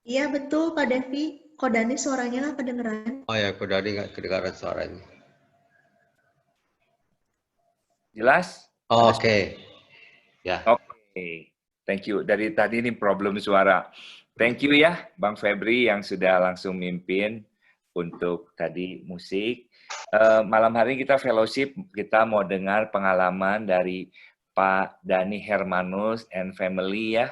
Iya betul Pak Devi. Kok Dani suaranya nggak kedengeran? Oh ya, kok dari nggak kedengaran suaranya. Jelas? Oke. Ya. Oke, thank you. Dari tadi ini problem suara. Thank you ya, Bang Febri yang sudah langsung mimpin untuk tadi musik. Malam hari ini kita fellowship, kita mau dengar pengalaman dari Pak Dani Hermanus and family ya,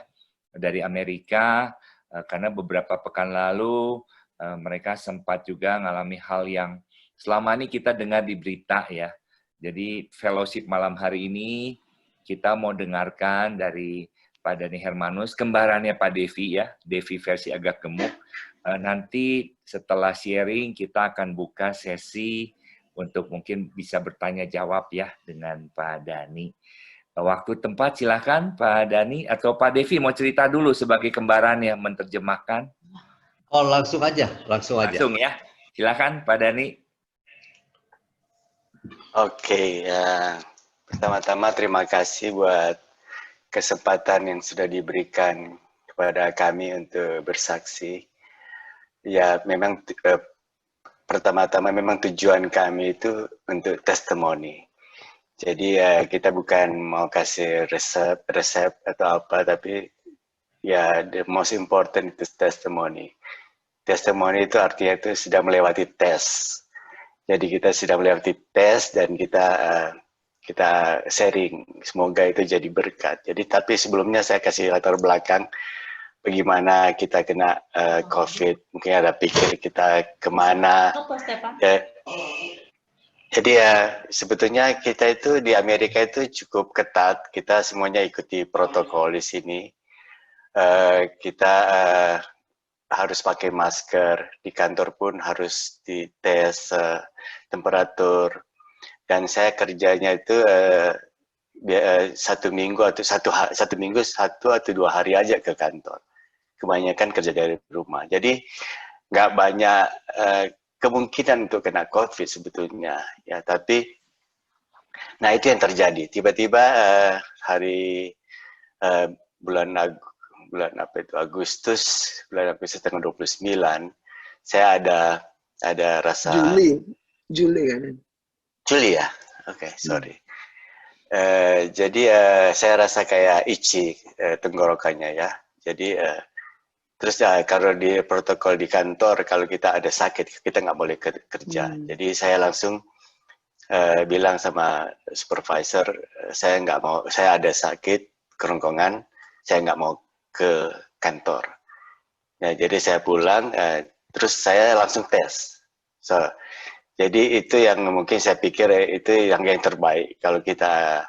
dari Amerika. Karena beberapa pekan lalu mereka sempat juga mengalami hal yang selama ini kita dengar di berita ya. Jadi fellowship malam hari ini kita mau dengarkan dari Pak Dani Hermanus, kembarannya Pak Devi ya, Devi versi agak gemuk. Nanti setelah sharing kita akan buka sesi untuk mungkin bisa bertanya jawab ya dengan Pak Dani. Waktu tempat silakan Pak Dani atau Pak Devi mau cerita dulu sebagai kembarannya menerjemahkan. Oh, langsung aja, langsung aja. Langsung ya, silakan Pak Dani. Oke, ya. Pertama-tama terima kasih buat kesempatan yang sudah diberikan kepada kami untuk bersaksi. Ya, memang pertama-tama memang tujuan kami itu untuk testimoni. Jadi ya kita bukan mau kasih resep atau apa, tapi ya the most important itu testimoni. Testimoni itu artinya itu sudah melewati tes. Jadi kita sudah melewati tes dan kita sharing. Semoga itu jadi berkat. Jadi tapi sebelumnya saya kasih latar belakang bagaimana kita kena COVID. Mungkin ada pikir kita kemana. Jadi ya sebetulnya kita itu di Amerika itu cukup ketat. Kita semuanya ikuti protokol di sini. Kita harus pakai masker, di kantor pun harus dites temperatur, dan saya kerjanya itu satu minggu satu atau 2 hari aja ke kantor, kebanyakan kerja dari rumah, jadi nggak banyak kemungkinan untuk kena COVID sebetulnya ya, tapi nah itu yang terjadi tiba-tiba bulan Agustus tanggal 29 saya ada rasa Juli kan? Juli ya, oke, sorry. Jadi saya rasa kayak itchy tenggorokannya ya. Jadi terus kalau di protokol di kantor kalau kita ada sakit kita nggak boleh kerja. Jadi saya langsung bilang sama supervisor, saya nggak mau, saya ada sakit kerongkongan, saya nggak mau ke kantor. Nah, jadi saya pulang, terus saya langsung tes. Jadi itu yang mungkin saya pikir itu yang terbaik. Kalau kita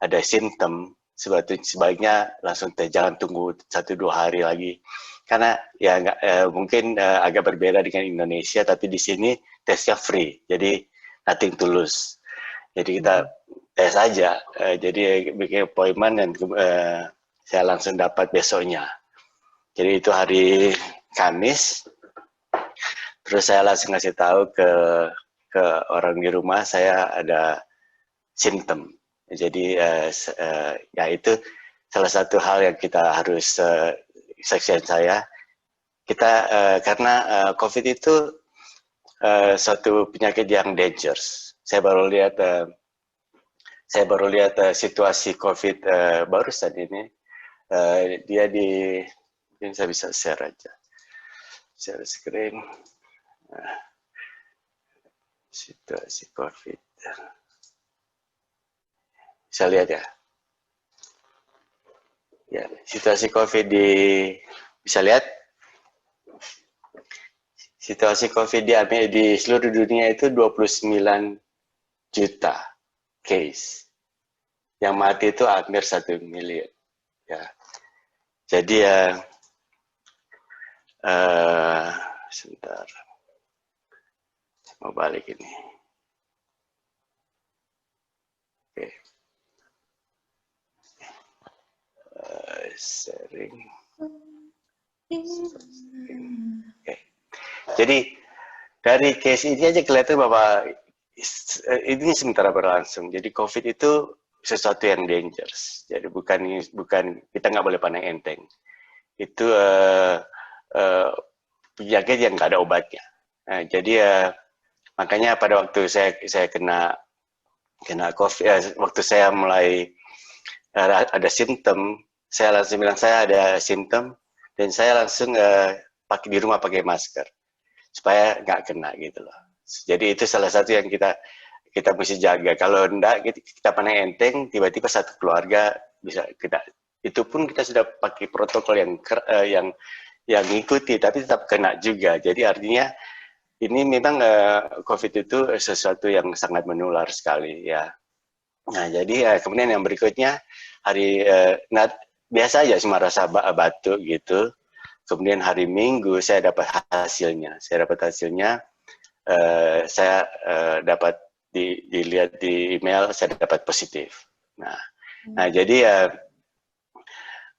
ada simptom, sebaiknya langsung tes, jangan tunggu 1-2 hari lagi. Karena ya mungkin agak berbeda dengan Indonesia, tapi di sini tesnya free, jadi nothing to lose. Jadi kita tes aja, jadi bikin appointment dan saya langsung dapat besoknya. Jadi itu hari Kamis. Terus saya langsung ngasih tahu ke orang di rumah saya ada simptom. Jadi ya itu salah satu hal yang kita harus seksian saya. Kita karena COVID itu suatu penyakit yang dangerous. Saya baru lihat situasi COVID barusan ini. Dia mungkin saya bisa share aja, share screen. Situasi COVID, bisa lihat ya. Ya, situasi COVID bisa lihat. Situasi COVID di seluruh dunia itu 29 juta case. Yang mati itu hampir 1 miliar. Ya. Jadi sebentar, mau balik ini. Oke. Sharing. Oke. Jadi dari case ini aja kelihatan bahwa ini sementara berlangsung. Jadi COVID itu sesuatu yang dangerous. Jadi bukan kita nggak boleh pandang enteng. Itu penyakit yang nggak ada obatnya. Nah, jadi makanya pada waktu saya kena COVID, waktu saya mulai ada simptom, saya langsung bilang saya ada simptom dan saya langsung di rumah pakai masker supaya nggak kena gitu loh. Jadi itu salah satu yang kita mesti jaga. Kalau enggak kita pandang enteng, tiba-tiba satu keluarga bisa kita. Itu pun kita sudah pakai protokol yang ngikuti, tapi tetap kena juga. Jadi artinya ini memang COVID itu sesuatu yang sangat menular sekali ya. Nah jadi kemudian yang berikutnya biasa aja cuma rasa batuk gitu. Kemudian hari Minggu saya dapat hasilnya. Saya dapat dilihat di email, saya dapat positif. Nah jadi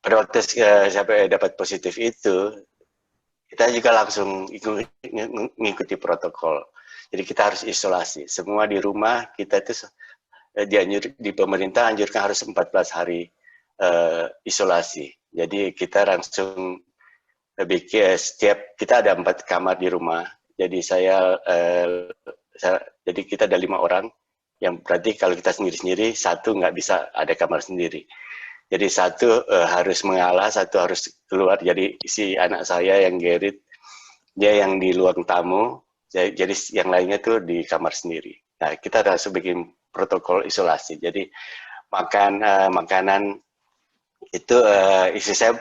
pada waktu saya dapat positif itu, kita juga langsung mengikuti protokol. Jadi kita harus isolasi. Semua di rumah, kita itu di pemerintah anjurkan harus 14 hari isolasi. Jadi kita langsung kita ada 4 kamar di rumah. Jadi jadi kita ada 5 orang. Yang berarti kalau kita sendiri-sendiri, satu nggak bisa ada kamar sendiri. Jadi satu harus mengalah, satu harus keluar. Jadi si anak saya yang Gerrit, dia yang di ruang tamu, jadi yang lainnya tuh di kamar sendiri. Nah kita harus bikin protokol isolasi. Jadi makanan itu istri saya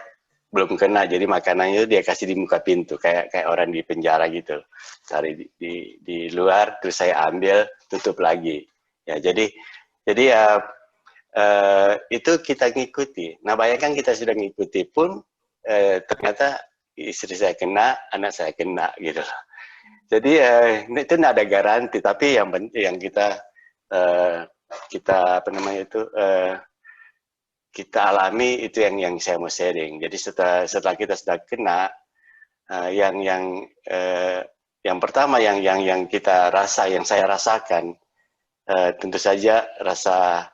belum kena, jadi makanannya dia kasih di muka pintu, kayak orang di penjara gitu. Cari di luar, terus saya ambil, tutup lagi. Ya jadi itu kita ngikuti. Nah bayangkan kita sudah ngikuti pun ternyata istri saya kena, anak saya kena gitu. Jadi itu tidak ada garanti, tapi yang kita kita alami itu yang saya mau sharing. Jadi setelah kita sudah kena, yang pertama yang kita yang saya rasakan, tentu saja rasa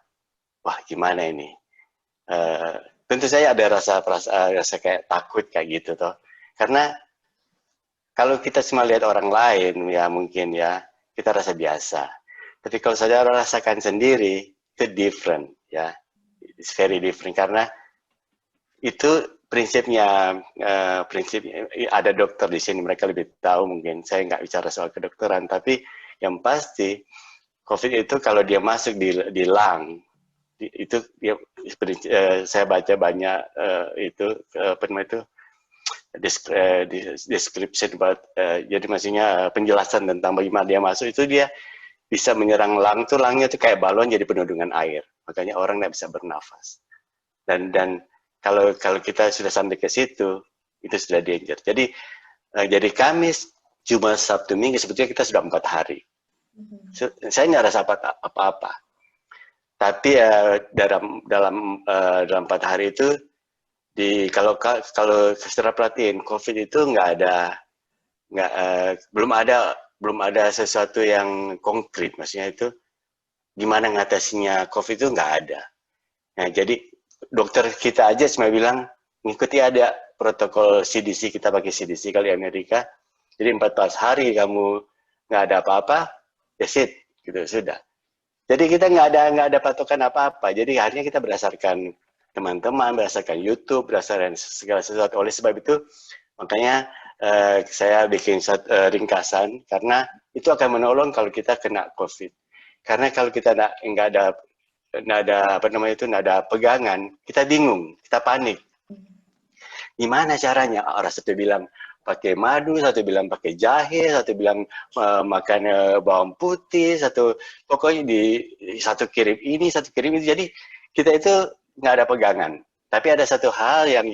wah gimana ini, tentu saja ada rasa kayak takut kayak gitu toh, karena kalau kita cuma lihat orang lain ya mungkin ya kita rasa biasa, tapi kalau saya rasakan sendiri itu different ya, it's very different, karena itu prinsipnya ada dokter di sini, mereka lebih tahu mungkin, saya nggak bicara soal kedokteran, tapi yang pasti COVID itu kalau dia masuk di lung, itu saya baca banyak description about, jadi maksudnya penjelasan tentang bagaimana dia masuk, itu dia bisa menyerang lung, tuh lungnya tuh kayak balon jadi penuh dengan air, makanya orang nggak bisa bernafas, dan kalau kita sudah sampai ke situ itu sudah danger. Jadi Kamis, Jumat, Sabtu, Minggu sebetulnya kita sudah 4 hari. Saya nggak rasa apa-apa. Tapi dalam 4 hari itu kalau secara perhatiin COVID itu belum ada sesuatu yang konkret, maksudnya itu gimana ngatasinya COVID itu nggak ada. Nah jadi dokter kita aja cuma bilang ngikuti ada protokol CDC, kita pakai CDC kali Amerika. Jadi 14 hari kamu nggak ada apa-apa, that's it, gitu sudah. Jadi kita nggak ada patokan apa-apa. Jadi akhirnya kita berdasarkan teman-teman, berdasarkan YouTube, berdasarkan segala sesuatu. Oleh sebab itu, makanya saya bikin ringkasan, karena itu akan menolong kalau kita kena COVID. Karena kalau kita nggak ada pegangan, kita bingung, kita panik. Gimana caranya? Orang satu bilang pakai madu, satu bilang pakai jahe, satu bilang makan bawang putih, pokoknya satu kirim ini, satu kirim itu. Jadi kita itu nggak ada pegangan. Tapi ada satu hal yang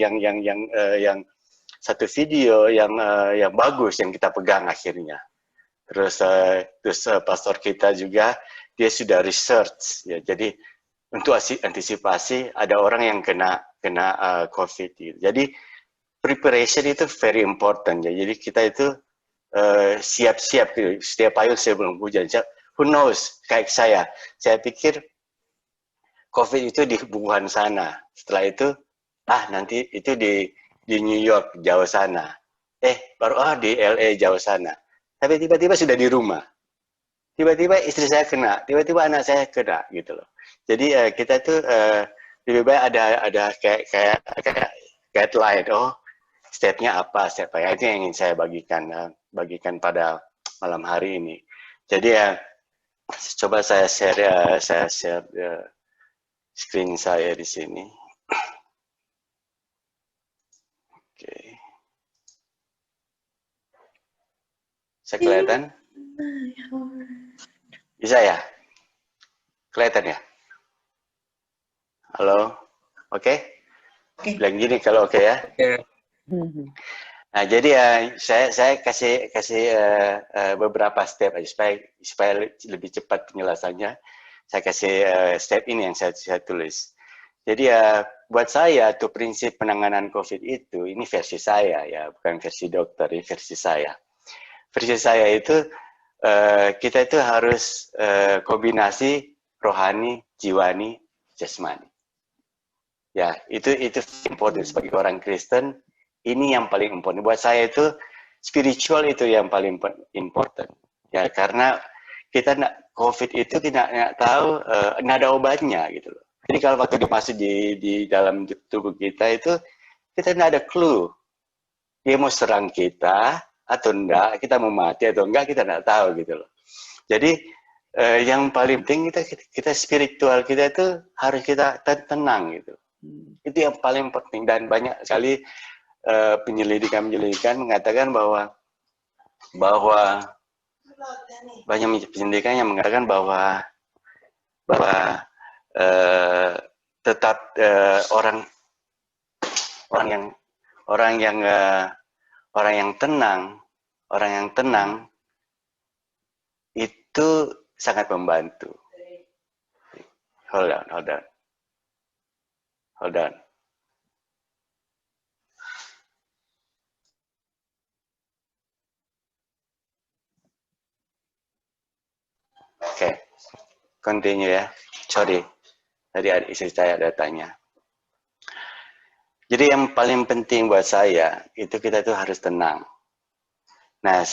satu video yang bagus yang kita pegang akhirnya. Terus pastor kita juga dia sudah research ya. Jadi untuk antisipasi ada orang yang kena COVID gitu. Jadi preparation itu very important ya. Jadi kita itu siap-siap gitu. Setiap payung sebelum hujan. Who knows? Kayak saya pikir COVID itu di Wuhan sana. Setelah itu nanti itu di New York jauh sana. baru di LA jauh sana. Tapi tiba-tiba sudah di rumah. Tiba-tiba istri saya kena, tiba-tiba anak saya kena gitu loh. Jadi kita tuh lebih baik ada kayak guideline. Stepnya apa, itu yang ingin saya bagikan pada malam hari ini. Jadi coba saya share screen saya di sini. Oke. Saya kelihatan? Bisa ya? Kelihatan ya? Halo? Oke? Bilang gini kalau oke ya? Nah, jadi saya kasih beberapa step aja supaya lebih cepat penjelasannya. Saya kasih step ini yang saya tulis. Jadi buat saya tuh prinsip penanganan COVID itu, ini versi saya ya, bukan versi dokter, ini versi saya. Versi saya itu kita itu harus kombinasi rohani, jiwani, jasmani. Ya, itu important sebagai orang Kristen. Ini yang paling important. Buat saya itu spiritual itu yang paling important. Ya, karena kita COVID itu kita nggak tahu, nggak ada obatnya gitu loh. Jadi kalau waktu dimasuk di dalam tubuh kita itu kita nggak ada clue. Dia mau serang kita atau enggak, kita mau mati atau enggak, kita nggak tahu gitu loh. Jadi yang paling penting kita spiritual kita itu harus kita tenang gitu. Itu yang paling penting, dan banyak sekali penyelidikan mengatakan bahwa banyak penyelidikan yang mengatakan bahwa tetap orang yang tenang itu sangat membantu. Hold on. Oke, continue ya. Sorry, tadi istri saya ada tanya. Jadi yang paling penting buat saya itu kita tuh harus tenang. Nah,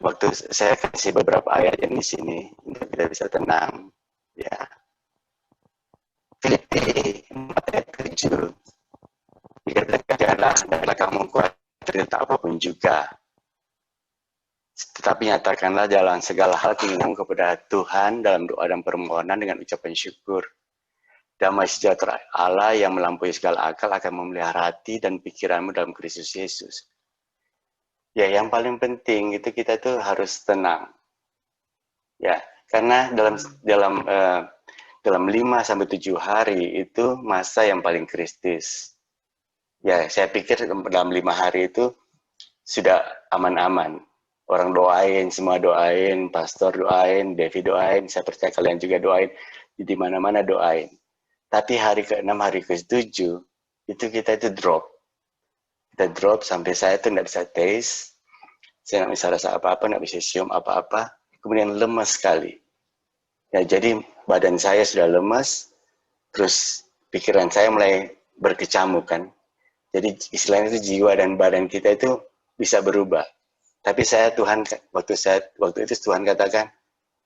waktu saya kasih beberapa ayat yang di sini untuk kita bisa tenang, ya. Filipi 4 ayat 7 dikatakan janganlah kamu khawatir tentang apapun juga. Tetapi nyatakanlah dalam segala hal keinginanmu kepada Tuhan dalam doa dan permohonan dengan ucapan syukur. Damai sejahtera Allah yang melampaui segala akal akan memelihara hati dan pikiranmu dalam Kristus Yesus. Ya, yang paling penting itu kita tuh harus tenang. Ya, karena dalam 5-7 hari itu masa yang paling kritis. Ya, saya pikir dalam 5 hari itu sudah aman-aman. Orang doain, semua doain, pastor doain, Devi doain, saya percaya kalian juga doain, di mana-mana doain. Tapi hari ke-6, hari ke-7, itu kita itu drop. Kita drop sampai saya itu nggak bisa taste, saya nggak bisa rasa apa-apa, nggak bisa cium apa-apa, kemudian lemas sekali. Ya, jadi badan saya sudah lemas, terus pikiran saya mulai berkecamuk kan. Jadi istilahnya itu jiwa dan badan kita itu bisa berubah. Tapi waktu itu Tuhan katakan,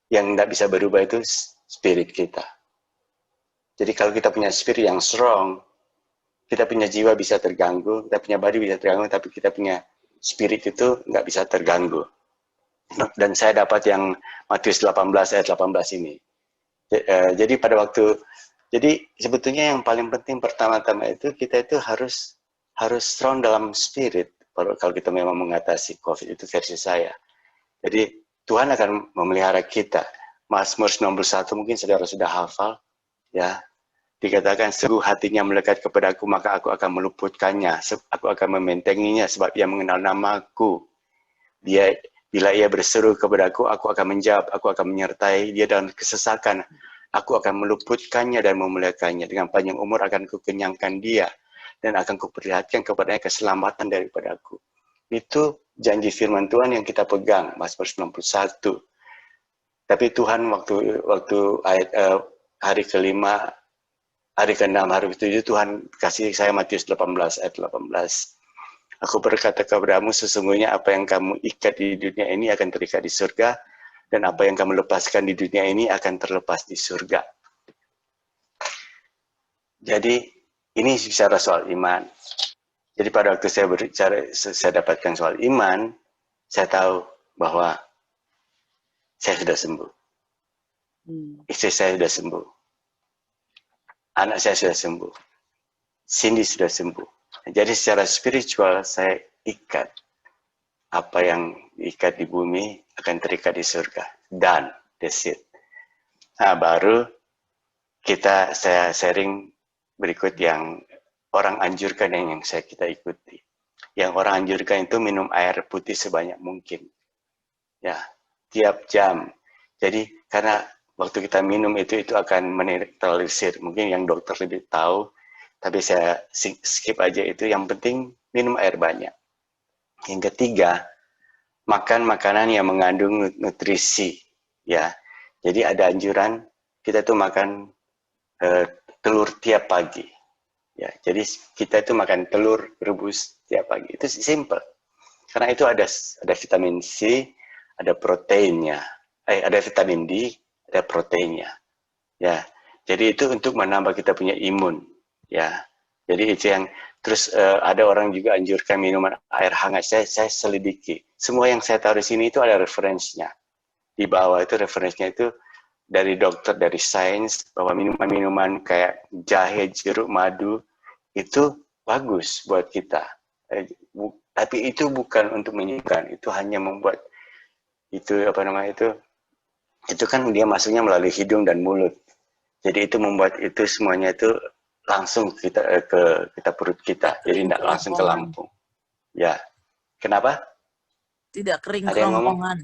yang nggak bisa berubah itu spirit kita. Jadi kalau kita punya spirit yang strong, kita punya jiwa bisa terganggu, kita punya body bisa terganggu, tapi kita punya spirit itu nggak bisa terganggu. Dan saya dapat yang Matius 18 ayat 18 ini. Jadi jadi sebetulnya yang paling penting pertama-tama itu kita itu harus strong dalam spirit. Kalau kita memang mengatasi COVID, itu versi saya. Jadi Tuhan akan memelihara kita. Mazmur 91 mungkin saudara sudah hafal, ya. Dikatakan sungguh hatinya melekat kepadaku, maka aku akan meluputkannya, aku akan membentenginya sebab ia mengenal namaku. Bila ia berseru kepadaku, aku akan menjawab, aku akan menyertai dia dalam kesesakan. Aku akan meluputkannya dan memuliakannya. Dengan panjang umur akan kukenyangkan dia dan akan kuperlihatkan kepadanya keselamatan daripadaku. Itu janji firman Tuhan yang kita pegang, Mazmur 91. Tapi Tuhan waktu hari ke-5, hari ke-6, hari ke-7 Tuhan kasih saya Matius 18 ayat 18. Aku berkata kepadamu, sesungguhnya apa yang kamu ikat di dunia ini akan terikat di surga, dan apa yang kamu lepaskan di dunia ini akan terlepas di surga. Jadi ini bicara soal iman. Jadi pada waktu saya berbicara, saya dapatkan soal iman, saya tahu bahwa saya sudah sembuh. Istri saya sudah sembuh. Anak saya sudah sembuh. Cindy sudah sembuh. Jadi secara spiritual saya ikat. Apa yang diikat di bumi akan terikat di surga. Dan that's it. Nah, baru saya sharing berikut yang orang anjurkan yang kita ikuti. Yang orang anjurkan itu minum air putih sebanyak mungkin. Ya, tiap jam. Jadi karena waktu kita minum itu akan menetralisir. Mungkin yang dokter lebih tahu, tapi saya skip aja itu. Yang penting minum air banyak. Yang ketiga, makan makanan yang mengandung nutrisi. Ya, jadi ada anjuran kita tuh makan telur tiap pagi. Ya, jadi kita itu makan telur rebus tiap pagi. Itu simple. Karena itu ada vitamin C, ada proteinnya. Ada vitamin D, ada proteinnya. Ya. Jadi itu untuk menambah kita punya imun, ya. Jadi itu yang terus ada orang juga anjurkan minuman air hangat. Saya selidiki. Semua yang saya taruh di sini itu ada referensinya. Di bawah itu referensinya itu dari dokter, dari sains, bahwa minuman-minuman kayak jahe, jeruk, madu itu bagus buat kita. Tapi itu bukan untuk menyembuhkan, itu hanya membuat itu itu kan dia masuknya melalui hidung dan mulut. Jadi itu membuat itu semuanya itu langsung ke perut kita. Jadi tidak langsung ke lambung. Ya. Kenapa? Tidak kering Ada yang ngomong? kerongkongan.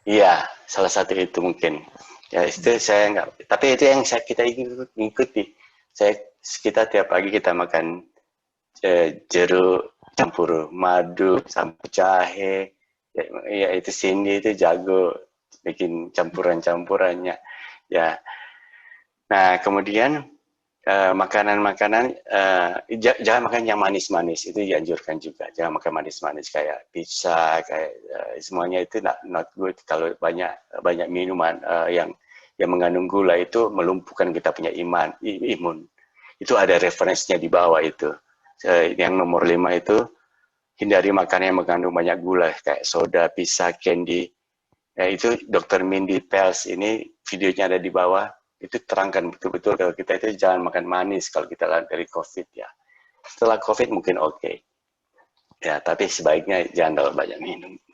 Iya, salah satu itu mungkin. Ya, itu saya enggak. Tapi itu yang kita ikuti. Kita tiap pagi kita makan jeruk campur madu, campur jahe. Ya itu Cindy itu jago bikin campurannya. Ya. Nah, kemudian makanan-makanan jangan makan yang manis-manis, itu dianjurkan juga. Jangan makan manis-manis kayak pizza, kayak semuanya itu not good. Kalau banyak minuman yang mengandung gula itu melumpuhkan kita punya imun. Itu ada referensinya di bawah itu. Yang nomor 5 itu hindari makanan yang mengandung banyak gula kayak soda, pizza, candy. Ya, itu Dr. Mindy Pelz ini videonya ada di bawah. Itu terangkan betul-betul kalau kita itu jangan makan manis kalau kita dari COVID ya. Setelah COVID mungkin oke. Ya, tapi sebaiknya jangan terlalu banyak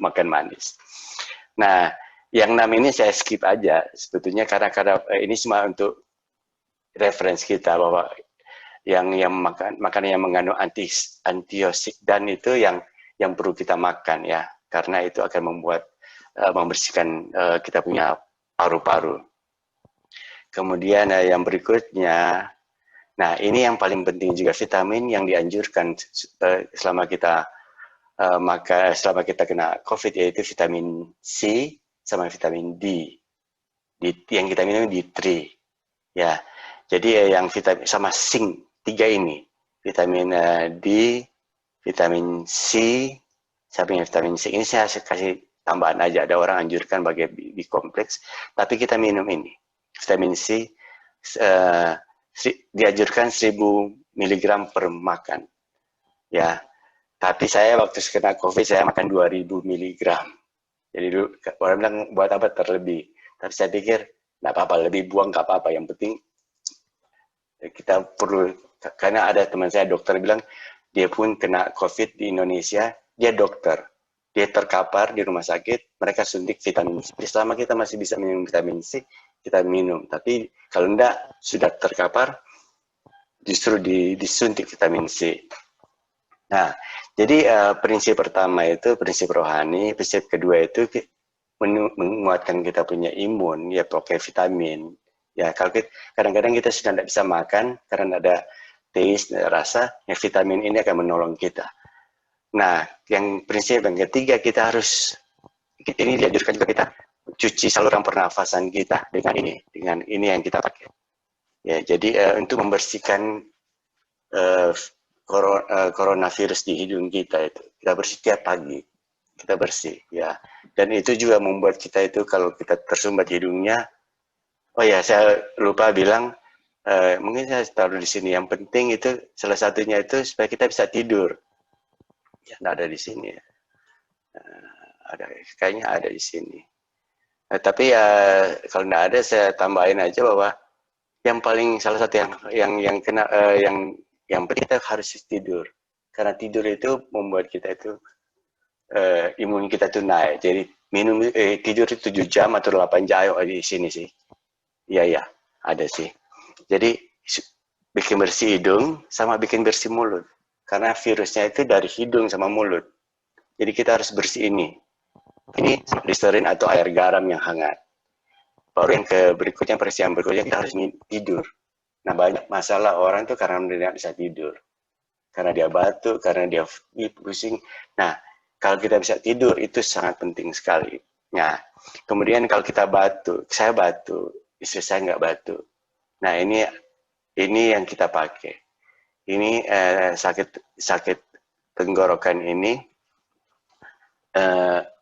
makan manis. Nah, yang 6 ini saya skip aja sebetulnya karena ini cuma untuk referensi kita bahwa yang makanan yang mengandung antioksidan itu yang perlu kita makan ya, karena itu akan membersihkan kita punya paru-paru. Kemudian yang berikutnya, nah ini yang paling penting juga, vitamin yang dianjurkan selama kita selama kita kena COVID yaitu vitamin C sama vitamin D. Yang kita minum D3. Ya, jadi yang vitamin sama zinc 3 ini, vitamin D, vitamin C, sama vitamin C ini saya kasih tambahan aja. Ada orang anjurkan bagi B-kompleks, tapi kita minum ini. Vitamin C dianjurkan 1000 mg per makan. Ya. Tapi saya waktu kena COVID saya makan 2000 mg. Jadi dulu orang bilang buat apa terlebih. Tapi saya pikir enggak apa-apa, lebih buang enggak apa-apa. Yang penting kita perlu, karena ada teman saya dokter bilang dia pun kena COVID di Indonesia, dia dokter. Dia terkapar di rumah sakit, mereka suntik vitamin C. Selama kita masih bisa minum vitamin C, kita minum. Tapi kalau enggak, sudah terkapar, justru disuntik vitamin C. Nah, jadi prinsip pertama itu prinsip rohani, prinsip kedua itu menguatkan kita punya imun, ya pakai vitamin. Ya, kalau kadang-kadang kita sudah tidak bisa makan karena ada taste, rasa, ya vitamin ini akan menolong kita. Nah, yang prinsip yang ketiga kita harus, ini dianjurkan juga kita cuci saluran pernafasan kita dengan ini yang kita pakai. Ya, jadi untuk membersihkan coronavirus di hidung kita itu. Kita bersih tiap pagi, kita bersih ya. Dan itu juga membuat kita itu kalau kita tersumbat hidungnya, oh ya saya lupa bilang, mungkin saya taruh di sini. Yang penting itu salah satunya itu supaya kita bisa tidur. Ya, nggak ada di sini. Ya. Ada, kayaknya ada di sini. Tapi ya kalau nggak ada saya tambahin aja bahwa yang paling salah satu yang penting kita harus tidur. Karena tidur itu membuat kita itu imun kita tuh naik. Jadi tidur itu 7 jam atau 8 jam di sini sih. Iya, ada sih. Jadi bikin bersih hidung sama bikin bersih mulut. Karena virusnya itu dari hidung sama mulut. Jadi kita harus bersih ini. Ini Listerin atau air garam yang hangat. Baru yang berikutnya kita harus tidur. Nah banyak masalah orang tuh karena dia tidak bisa tidur. Karena dia batuk, karena dia pusing. Nah kalau kita bisa tidur itu sangat penting sekali. Nah kemudian kalau kita batuk, saya batuk, istri saya nggak batuk. Nah ini yang kita pakai. Ini sakit tenggorokan ini,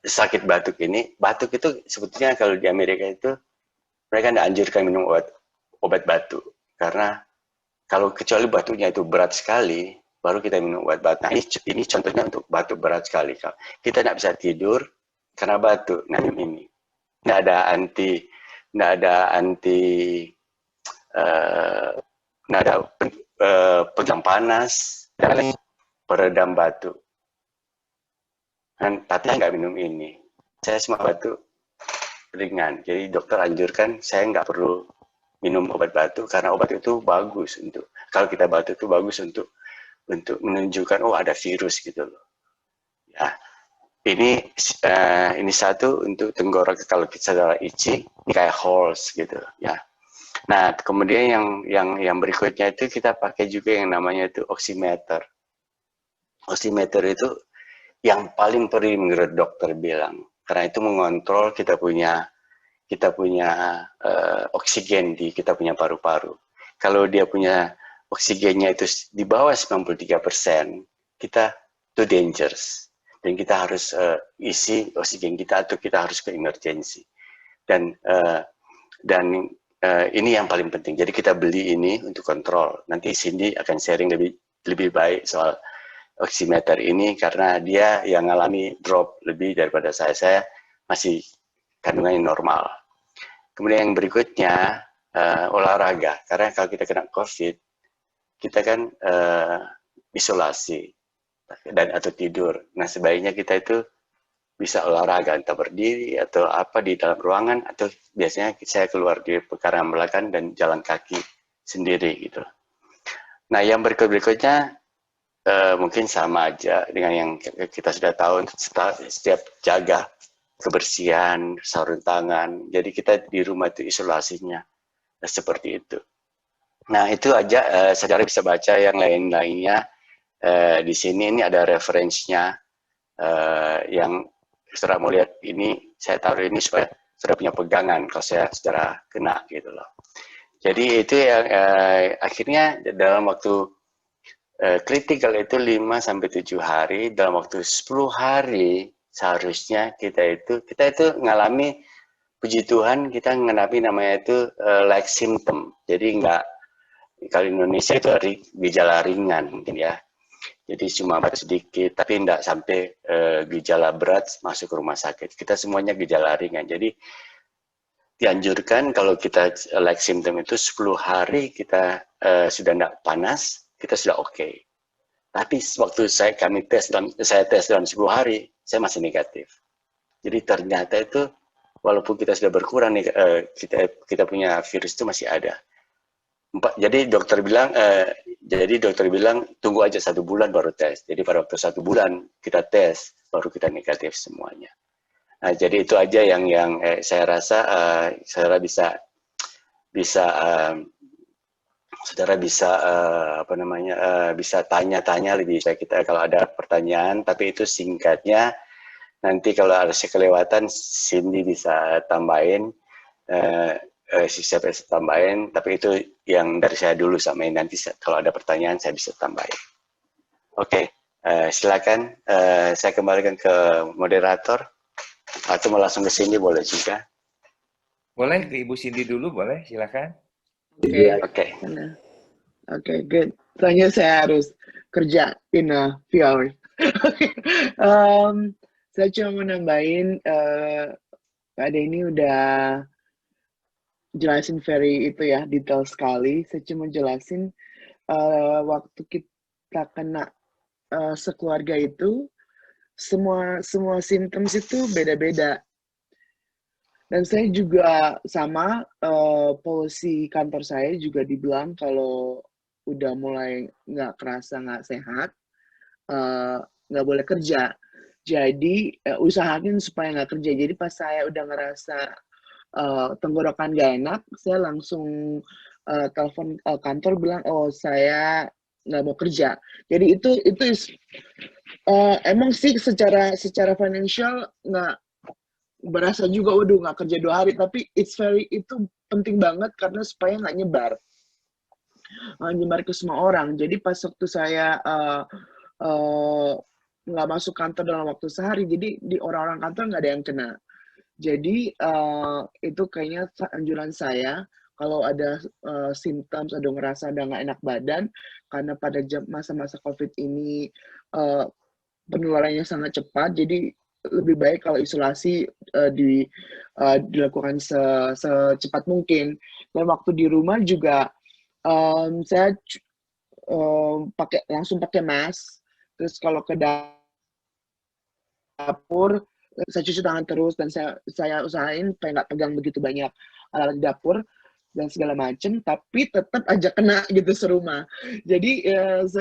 sakit batuk ini. Batuk itu sebetulnya kalau di Amerika itu mereka tidak anjurkan minum obat batuk. Karena kalau kecuali batuknya itu berat sekali, baru kita minum obat batuk. Nah, ini contohnya untuk batuk berat sekali. Kita tidak bisa tidur karena batuk. Nah ini tidak ada pegang panas, dan peredam batuk. Tapi saya nggak minum ini. Saya cuma batuk ringan. Jadi dokter anjurkan saya nggak perlu minum obat batuk karena obat itu bagus untuk kalau kita batuk itu bagus untuk menunjukkan oh ada virus gitu loh. Ya, ini satu untuk tenggorokan kalau kita saudara itchy, ini kayak holes gitu ya. Nah, kemudian yang berikutnya itu kita pakai juga yang namanya itu oximeter. Oximeter itu yang paling penting menurut dokter bilang, karena itu mengontrol kita punya oksigen di kita punya paru-paru. Kalau dia punya oksigennya itu di bawah 93%, kita itu dangerous. Dan kita harus isi oksigen kita atau kita harus ke emergency. Dan ini yang paling penting. Jadi kita beli ini untuk kontrol. Nanti Cindy akan sharing lebih baik soal oximeter ini karena dia yang ngalami drop lebih daripada saya. Saya masih kandungannya normal. Kemudian yang berikutnya olahraga. Karena kalau kita kena COVID, kita kan isolasi dan atau tidur. Nah sebaiknya kita itu bisa olahraga, entah berdiri atau apa di dalam ruangan, atau biasanya saya keluar di pekarangan belakang dan jalan kaki sendiri gitu. Nah yang berikutnya mungkin sama aja dengan yang kita sudah tahu, setiap jaga kebersihan, sarung tangan. Jadi kita di rumah itu isolasinya seperti itu. Nah itu aja, saudara bisa baca yang lain-lainnya di sini. Ini ada referensinya yang saudara mau lihat ini, saya taruh ini supaya saudara punya pegangan kalau saudara kena gitu loh. Jadi itu yang akhirnya dalam waktu kritikal itu 5-7 hari, dalam waktu 10 hari seharusnya kita itu ngalami, puji Tuhan kita mengalami namanya itu like symptom. Jadi kalau Indonesia itu gejala ringan mungkin ya. Jadi cuma batuk sedikit, tapi tidak sampai gejala berat masuk ke rumah sakit. Kita semuanya gejala ringan. Jadi dianjurkan kalau kita like symptom itu 10 hari kita sudah tidak panas, kita sudah oke. Tapi waktu saya tes dalam 10 hari, saya masih negatif. Jadi ternyata itu walaupun kita sudah berkurang, kita punya virus itu masih ada. Jadi dokter bilang tunggu aja 1 bulan baru tes. Jadi pada waktu 1 bulan kita tes baru kita negatif semuanya. Nah, jadi itu aja yang saya rasa saudara bisa bisa tanya-tanya lebih baik kita kalau ada pertanyaan. Tapi itu singkatnya. Nanti kalau ada kelewatan, Cindy bisa tambahin. Siapa bisa tambahin, tapi itu yang dari saya dulu sama nanti kalau ada pertanyaan saya bisa tambahin. Oke, silakan saya kembalikan ke moderator atau mau langsung ke sini boleh juga. Boleh ke Ibu Cindy dulu, boleh? Silakan. Oke. Oke, good. Soalnya saya harus kerja in a few hours. Saya cuma mau nambahin, Kak Denny udah jelasin very itu ya, detail sekali. Saya cuma jelasin waktu kita kena sekeluarga itu, semua symptoms itu beda-beda. Dan saya juga sama, policy kantor saya juga dibilang kalau udah mulai nggak kerasa nggak sehat, nggak boleh kerja. Jadi usahain supaya nggak kerja. Jadi pas saya udah ngerasa tenggorokan gak enak, saya langsung telepon kantor bilang, oh saya nggak mau kerja. Jadi itu emang sih secara financial nggak berasa juga, waduh nggak kerja 2 hari, tapi itu penting banget karena supaya nggak nyebar ke semua orang. Jadi pas waktu saya nggak masuk kantor dalam waktu sehari, jadi di orang-orang kantor nggak ada yang kena. Jadi itu kayaknya anjuran saya, kalau ada symptoms, ada ngerasa ada nggak enak badan, karena pada masa-masa COVID ini penularannya sangat cepat, jadi lebih baik kalau isolasi dilakukan secepat mungkin. Dan waktu di rumah juga saya langsung pakai mask. Terus kalau ke dapur saya cuci tangan terus, dan saya usahain supaya nggak pegang begitu banyak alat dapur dan segala macam, tapi tetap aja kena gitu serumah. Jadi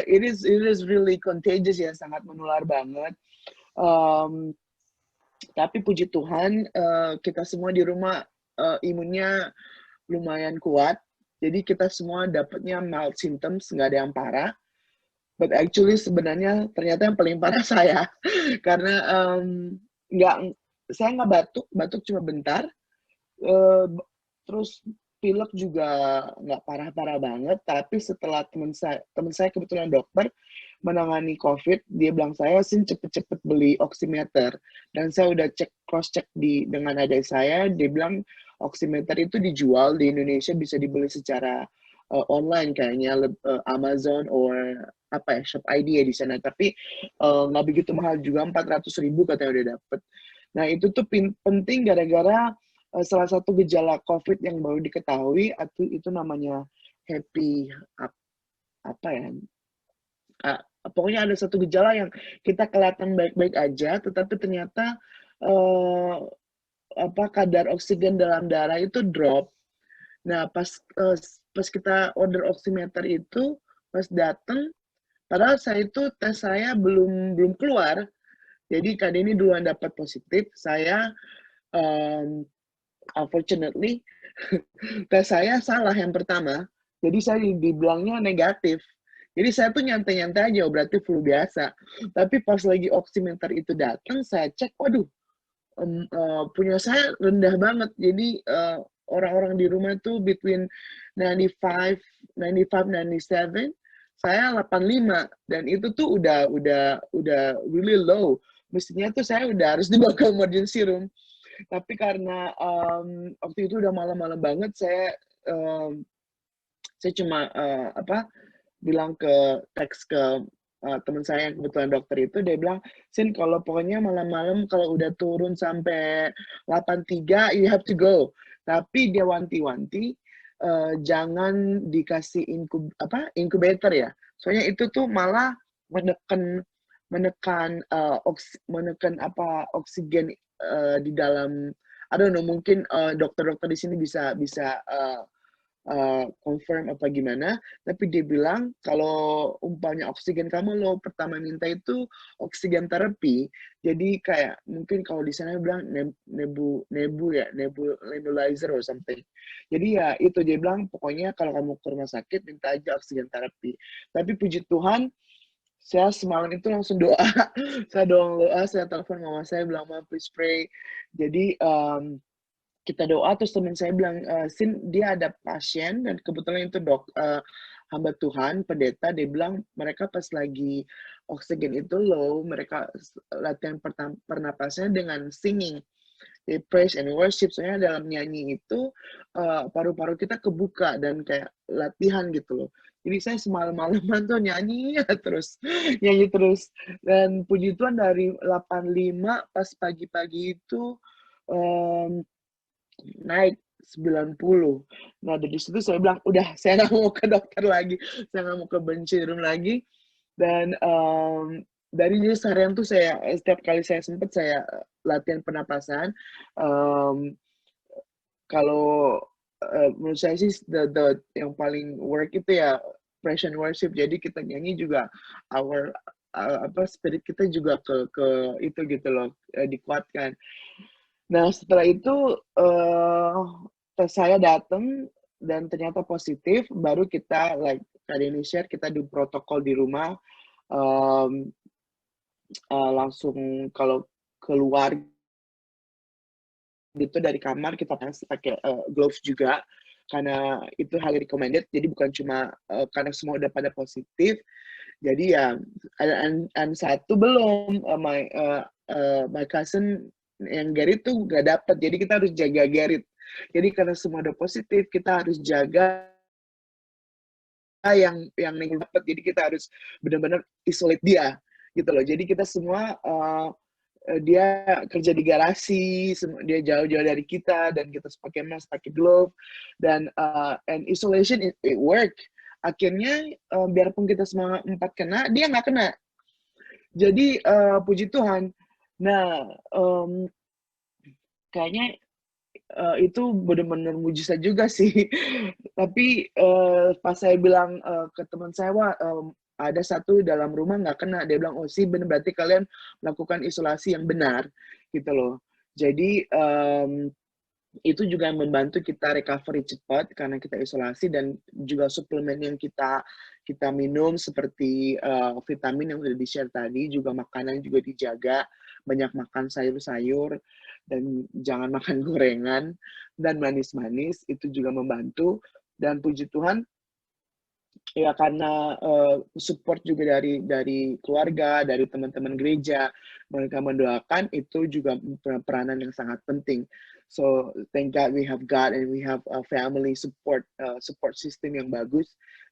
it is really contagious ya, sangat menular banget. Tapi puji Tuhan kita semua di rumah imunnya lumayan kuat, jadi kita semua dapatnya mild symptoms, nggak ada yang parah. But actually sebenarnya ternyata yang paling parah saya, karena saya nggak batuk cuma bentar, terus pilek juga nggak parah-parah banget, tapi setelah teman saya kebetulan dokter menangani COVID, dia bilang saya cepet-cepet beli oximeter, dan saya udah cross check dengan adik saya, dia bilang oximeter itu dijual di Indonesia, bisa dibeli secara online kayaknya, Amazon or apa ya, Shop ID ya di sana, tapi nggak begitu mahal juga, 400.000 katanya udah dapet. Nah itu tuh penting gara-gara salah satu gejala COVID yang baru diketahui itu namanya happy apa ya, pokoknya ada satu gejala yang kita kelihatan baik-baik aja, tetapi ternyata kadar oksigen dalam darah itu drop. Nah pas kita order oximeter itu, pas datang, padahal tes saya belum keluar, jadi Kak Denny duluan dapat positif, saya unfortunately tes saya salah yang pertama, jadi saya dibilangnya negatif. Jadi saya tuh nyantai-nyantai aja, berarti flu biasa. Tapi pas lagi oximeter itu datang, saya cek, waduh, punya saya rendah banget. Jadi orang-orang di rumah tuh between 95, 97, saya 85, dan itu tuh udah really low. Mestinya tuh saya udah harus dibawa ke emergency room. Tapi karena waktu itu udah malam-malam banget, saya cuma bilang teks ke teman saya yang kebetulan dokter itu, dia bilang, Sin, kalau pokoknya malam-malam kalau udah turun sampai 83, you have to go. Tapi dia wanti-wanti, jangan dikasih incubator ya. Soalnya itu tuh malah menekan oksigen di dalam, I don't know, mungkin dokter-dokter di sini bisa confirm apa gimana, tapi dia bilang kalau umpamanya oksigen kamu lo pertama minta itu oksigen terapi, jadi kayak mungkin kalau di sana bilang nebulizer or something. Jadi ya itu dia bilang pokoknya kalau kamu ke rumah sakit minta aja oksigen terapi. Tapi puji Tuhan saya semalam itu langsung doa, saya telepon mama saya bilang, mama please pray. Jadi kita doa, terus teman saya bilang, Sin, dia ada pasien dan kebetulan itu hamba Tuhan, pendeta, dia bilang mereka pas lagi oksigen itu low, mereka latihan pernapasnya dengan singing, di praise and worship. Soalnya dalam nyanyi itu paru-paru kita kebuka dan kayak latihan gitu loh. Jadi saya semalam-malaman tuh nyanyi terus, dan puji Tuhan dari 85 pas pagi-pagi itu naik 90. Nah dari situ saya bilang udah, saya nggak mau ke dokter lagi, saya nggak mau ke emergency room lagi. Dan dari jadi seharian tuh saya setiap kali saya sempet saya latihan pernapasan. Kalau menurut saya sih the yang paling work itu ya praise and worship. Jadi kita nyanyi juga our spirit kita juga ke itu gitu loh, dikuatkan. Nah setelah itu saya datang dan ternyata positif, baru kita Kak Denny share, kita di protokol di rumah, langsung kalau keluar gitu dari kamar kita pakai gloves juga, karena itu hal recommended. Jadi bukan cuma karena semua udah pada positif, jadi ya and satu belum my cousin yang Gary tuh gak dapet, jadi kita harus jaga Gary. Jadi karena semua udah positif, kita harus jaga yang dapat. Jadi kita harus benar-benar isolate dia gitu loh. Jadi kita semua dia kerja di garasi, dia jauh-jauh dari kita, dan kita pakai mask, pakai glove, dan and isolation it work. Akhirnya biarpun kita semua 4 kena, dia nggak kena. Jadi puji Tuhan. Nah kayaknya itu benar-benar mujizat juga sih. Tapi pas saya bilang ke teman saya, wah ada satu dalam rumah nggak kena, dia bilang, oh sih benar, berarti kalian melakukan isolasi yang benar gitu loh. Jadi itu juga yang membantu kita recovery cepat karena kita isolasi, dan juga suplemen yang kita minum seperti vitamin yang sudah di-share tadi, juga makanan juga dijaga, banyak makan sayur-sayur dan jangan makan gorengan dan manis-manis, itu juga membantu. Dan puji Tuhan ya karena support juga dari keluarga, dari teman-teman gereja, mereka mendoakan, itu juga peranan yang sangat penting. So thank God we have God and we have a family support system yang bagus.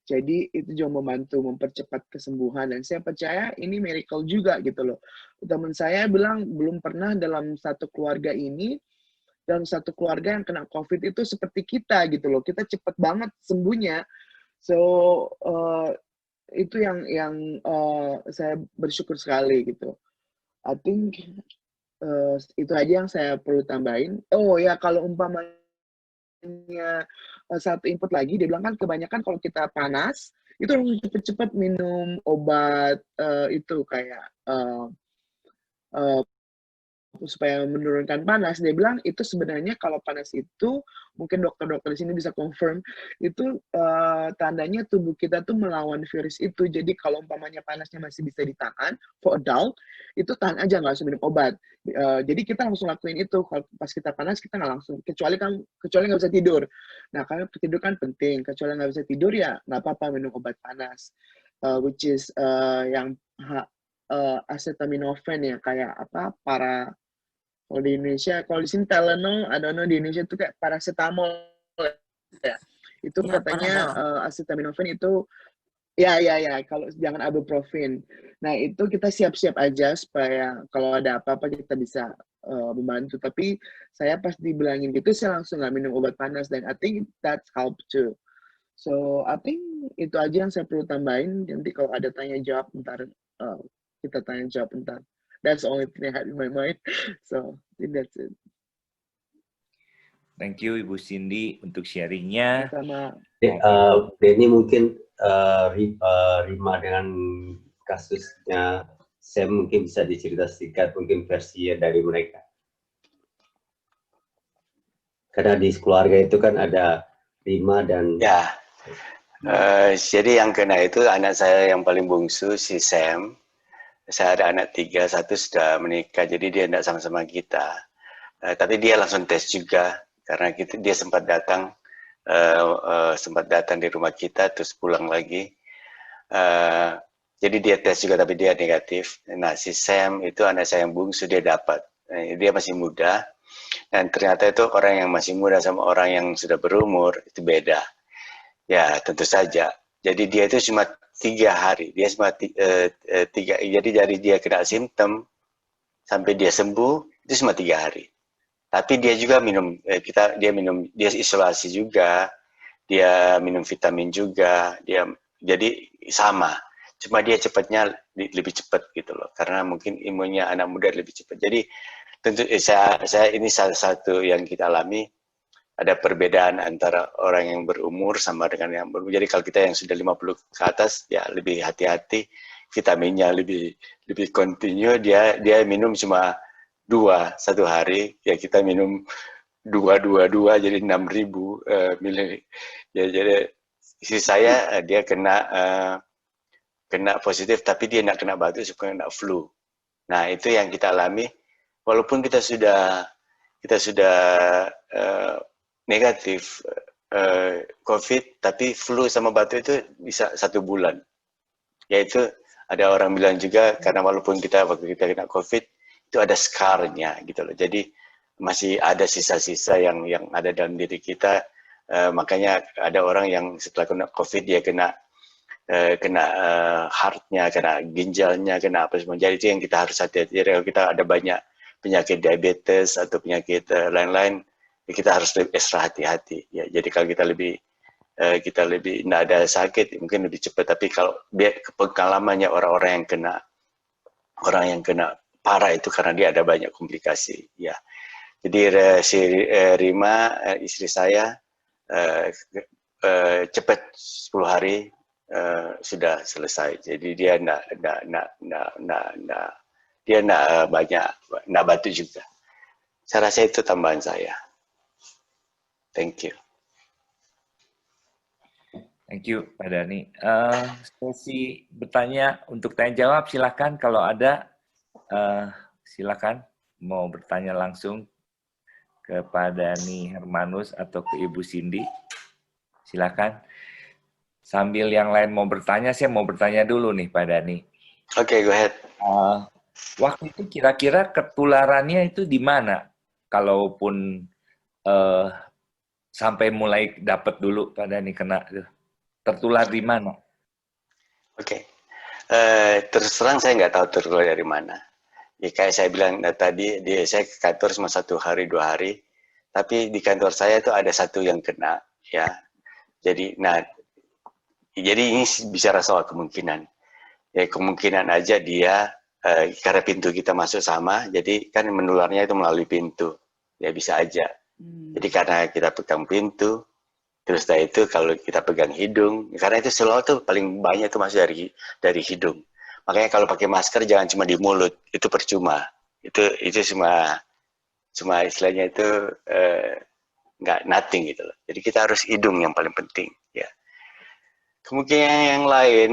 Jadi itu juga membantu mempercepat kesembuhan, dan saya percaya ini miracle juga gitu loh. Teman saya bilang belum pernah dalam satu keluarga ini, dalam satu keluarga yang kena COVID itu seperti kita gitu loh. Kita cepet banget sembuhnya. So itu yang saya bersyukur sekali gitu. I think itu aja yang saya perlu tambahin. Oh ya, kalau umpamanya satu input lagi, dia bilang kan kebanyakan kalau kita panas itu harus cepet-cepet minum obat itu kayak supaya menurunkan panas. Dia bilang itu sebenarnya kalau panas itu, mungkin dokter-dokter di sini bisa confirm, itu tandanya tubuh kita tuh melawan virus itu. Jadi kalau umpamanya panasnya masih bisa ditahan for adult, itu tahan aja, nggak usah minum obat. Jadi kita langsung lakuin itu. Kalau pas kita panas kita nggak langsung, kecuali nggak bisa tidur. Nah karena tidur kan penting. Kecuali nggak bisa tidur ya nggak apa-apa minum obat panas, which is yang acetaminophen ya, kayak apa, kalau di Indonesia, kalau di sini Tylenol, I don't know, di Indonesia itu kayak paracetamol ya. Itu Ya, katanya Panadol. acetaminophen itu ya, kalau jangan ibuprofen. Nah, itu kita siap-siap aja supaya kalau ada apa-apa kita bisa membantu. Tapi saya pas dibilangin gitu, saya langsung nggak minum obat panas, dan I think that's help too. So, I think itu aja yang saya perlu tambahin. Nanti kalau ada tanya jawab ntar kita tanya jawab ntar. That's the only thing I had in my mind. So, I think that's it. Thank you Ibu Cindy untuk sharingnya. Sama. Denny mungkin Rima dengan kasusnya Sam mungkin bisa dicerita sedikit, mungkin versi dari mereka. Karena di keluarga itu kan ada Rima dan... Ya, jadi yang kena itu anak saya yang paling bungsu, si Sam. Saya ada anak 3, 1 sudah menikah, jadi dia tidak sama-sama kita. Tapi dia langsung tes juga, karena dia sempat datang sempat datang di rumah kita terus pulang lagi. Jadi dia tes juga tapi dia negatif. Nah si Sam itu anak saya yang bungsu, dia dapat. Dia masih muda dan ternyata itu orang yang masih muda sama orang yang sudah berumur itu beda. Ya tentu saja. Jadi dia itu cuma 3 hari. Dia cuma jadi dari dia kena simptom sampai dia sembuh itu cuma 3 hari. Tapi dia juga minum, dia isolasi juga, dia minum vitamin juga, jadi sama. Cuma dia cepatnya lebih cepat gitu loh, karena mungkin imunnya anak muda lebih cepat. Jadi tentu saya ini salah satu yang kita alami, ada perbedaan antara orang yang berumur sama dengan yang berumur. Jadi kalau kita yang sudah 50 ke atas, ya lebih hati-hati, vitaminnya lebih kontinu, dia minum cuma 2 satu hari, ya kita minum 2 jadi 6.000 mili. Ya, jadi isi saya dia kena positif, tapi dia nak kena batuk supaya kena flu. Nah itu yang kita alami, walaupun kita sudah negatif COVID, tapi flu sama batuk itu bisa 1 bulan. Yaitu ada orang bilang juga karena walaupun waktu kita kena COVID itu ada scar-nya gitu loh. Jadi masih ada sisa-sisa yang ada dalam diri kita. Makanya ada orang yang setelah kena COVID dia kena heart-nya, kena ginjalnya, kena apa semua. Jadi itu yang kita harus hati-hati. Jadi kalau kita ada banyak penyakit diabetes atau penyakit lain-lain, ya kita harus lebih extra hati-hati. Ya, jadi kalau kita lebih tidak ada sakit, mungkin lebih cepat. Tapi kalau pengalamannya orang yang kena parah itu karena dia ada banyak komplikasi. Ya, jadi si Rima, istri saya, cepat 10 hari. Sudah selesai. Jadi dia enggak batuk juga. Saya rasa itu tambahan saya. Thank you. Thank you, Pak Dhani. Sesi bertanya untuk tanya jawab silakan kalau ada, silakan mau bertanya langsung ke Pak Dhani Hermanus atau ke Ibu Cindy. Silakan. Sambil yang lain mau bertanya, saya mau bertanya dulu nih Pak Dhani. Oke, go ahead. Waktu itu kira-kira ketularannya itu di mana? Kalaupun sampai mulai dapat dulu Pak Dhani kena, tertular di mana? Oke. Terus terang saya nggak tahu tertular dari mana. Ya, kayak saya bilang tadi, saya ke kantor cuma 1 hari 2 hari, tapi di kantor saya itu ada 1 yang kena, ya. Jadi ini bicara soal kemungkinan. Ya, kemungkinan aja dia karena pintu kita masuk sama, jadi kan menularnya itu melalui pintu. Ya bisa aja. Jadi karena kita pegang pintu, terus setelah itu kalau kita pegang hidung, karena itu selalu tuh paling banyak itu masuk dari hidung. Makanya kalau pakai masker jangan cuma di mulut, itu percuma. Itu cuma istilahnya itu nggak nothing gitu loh. Jadi kita harus hidung yang paling penting. Ya. Kemungkinan yang lain,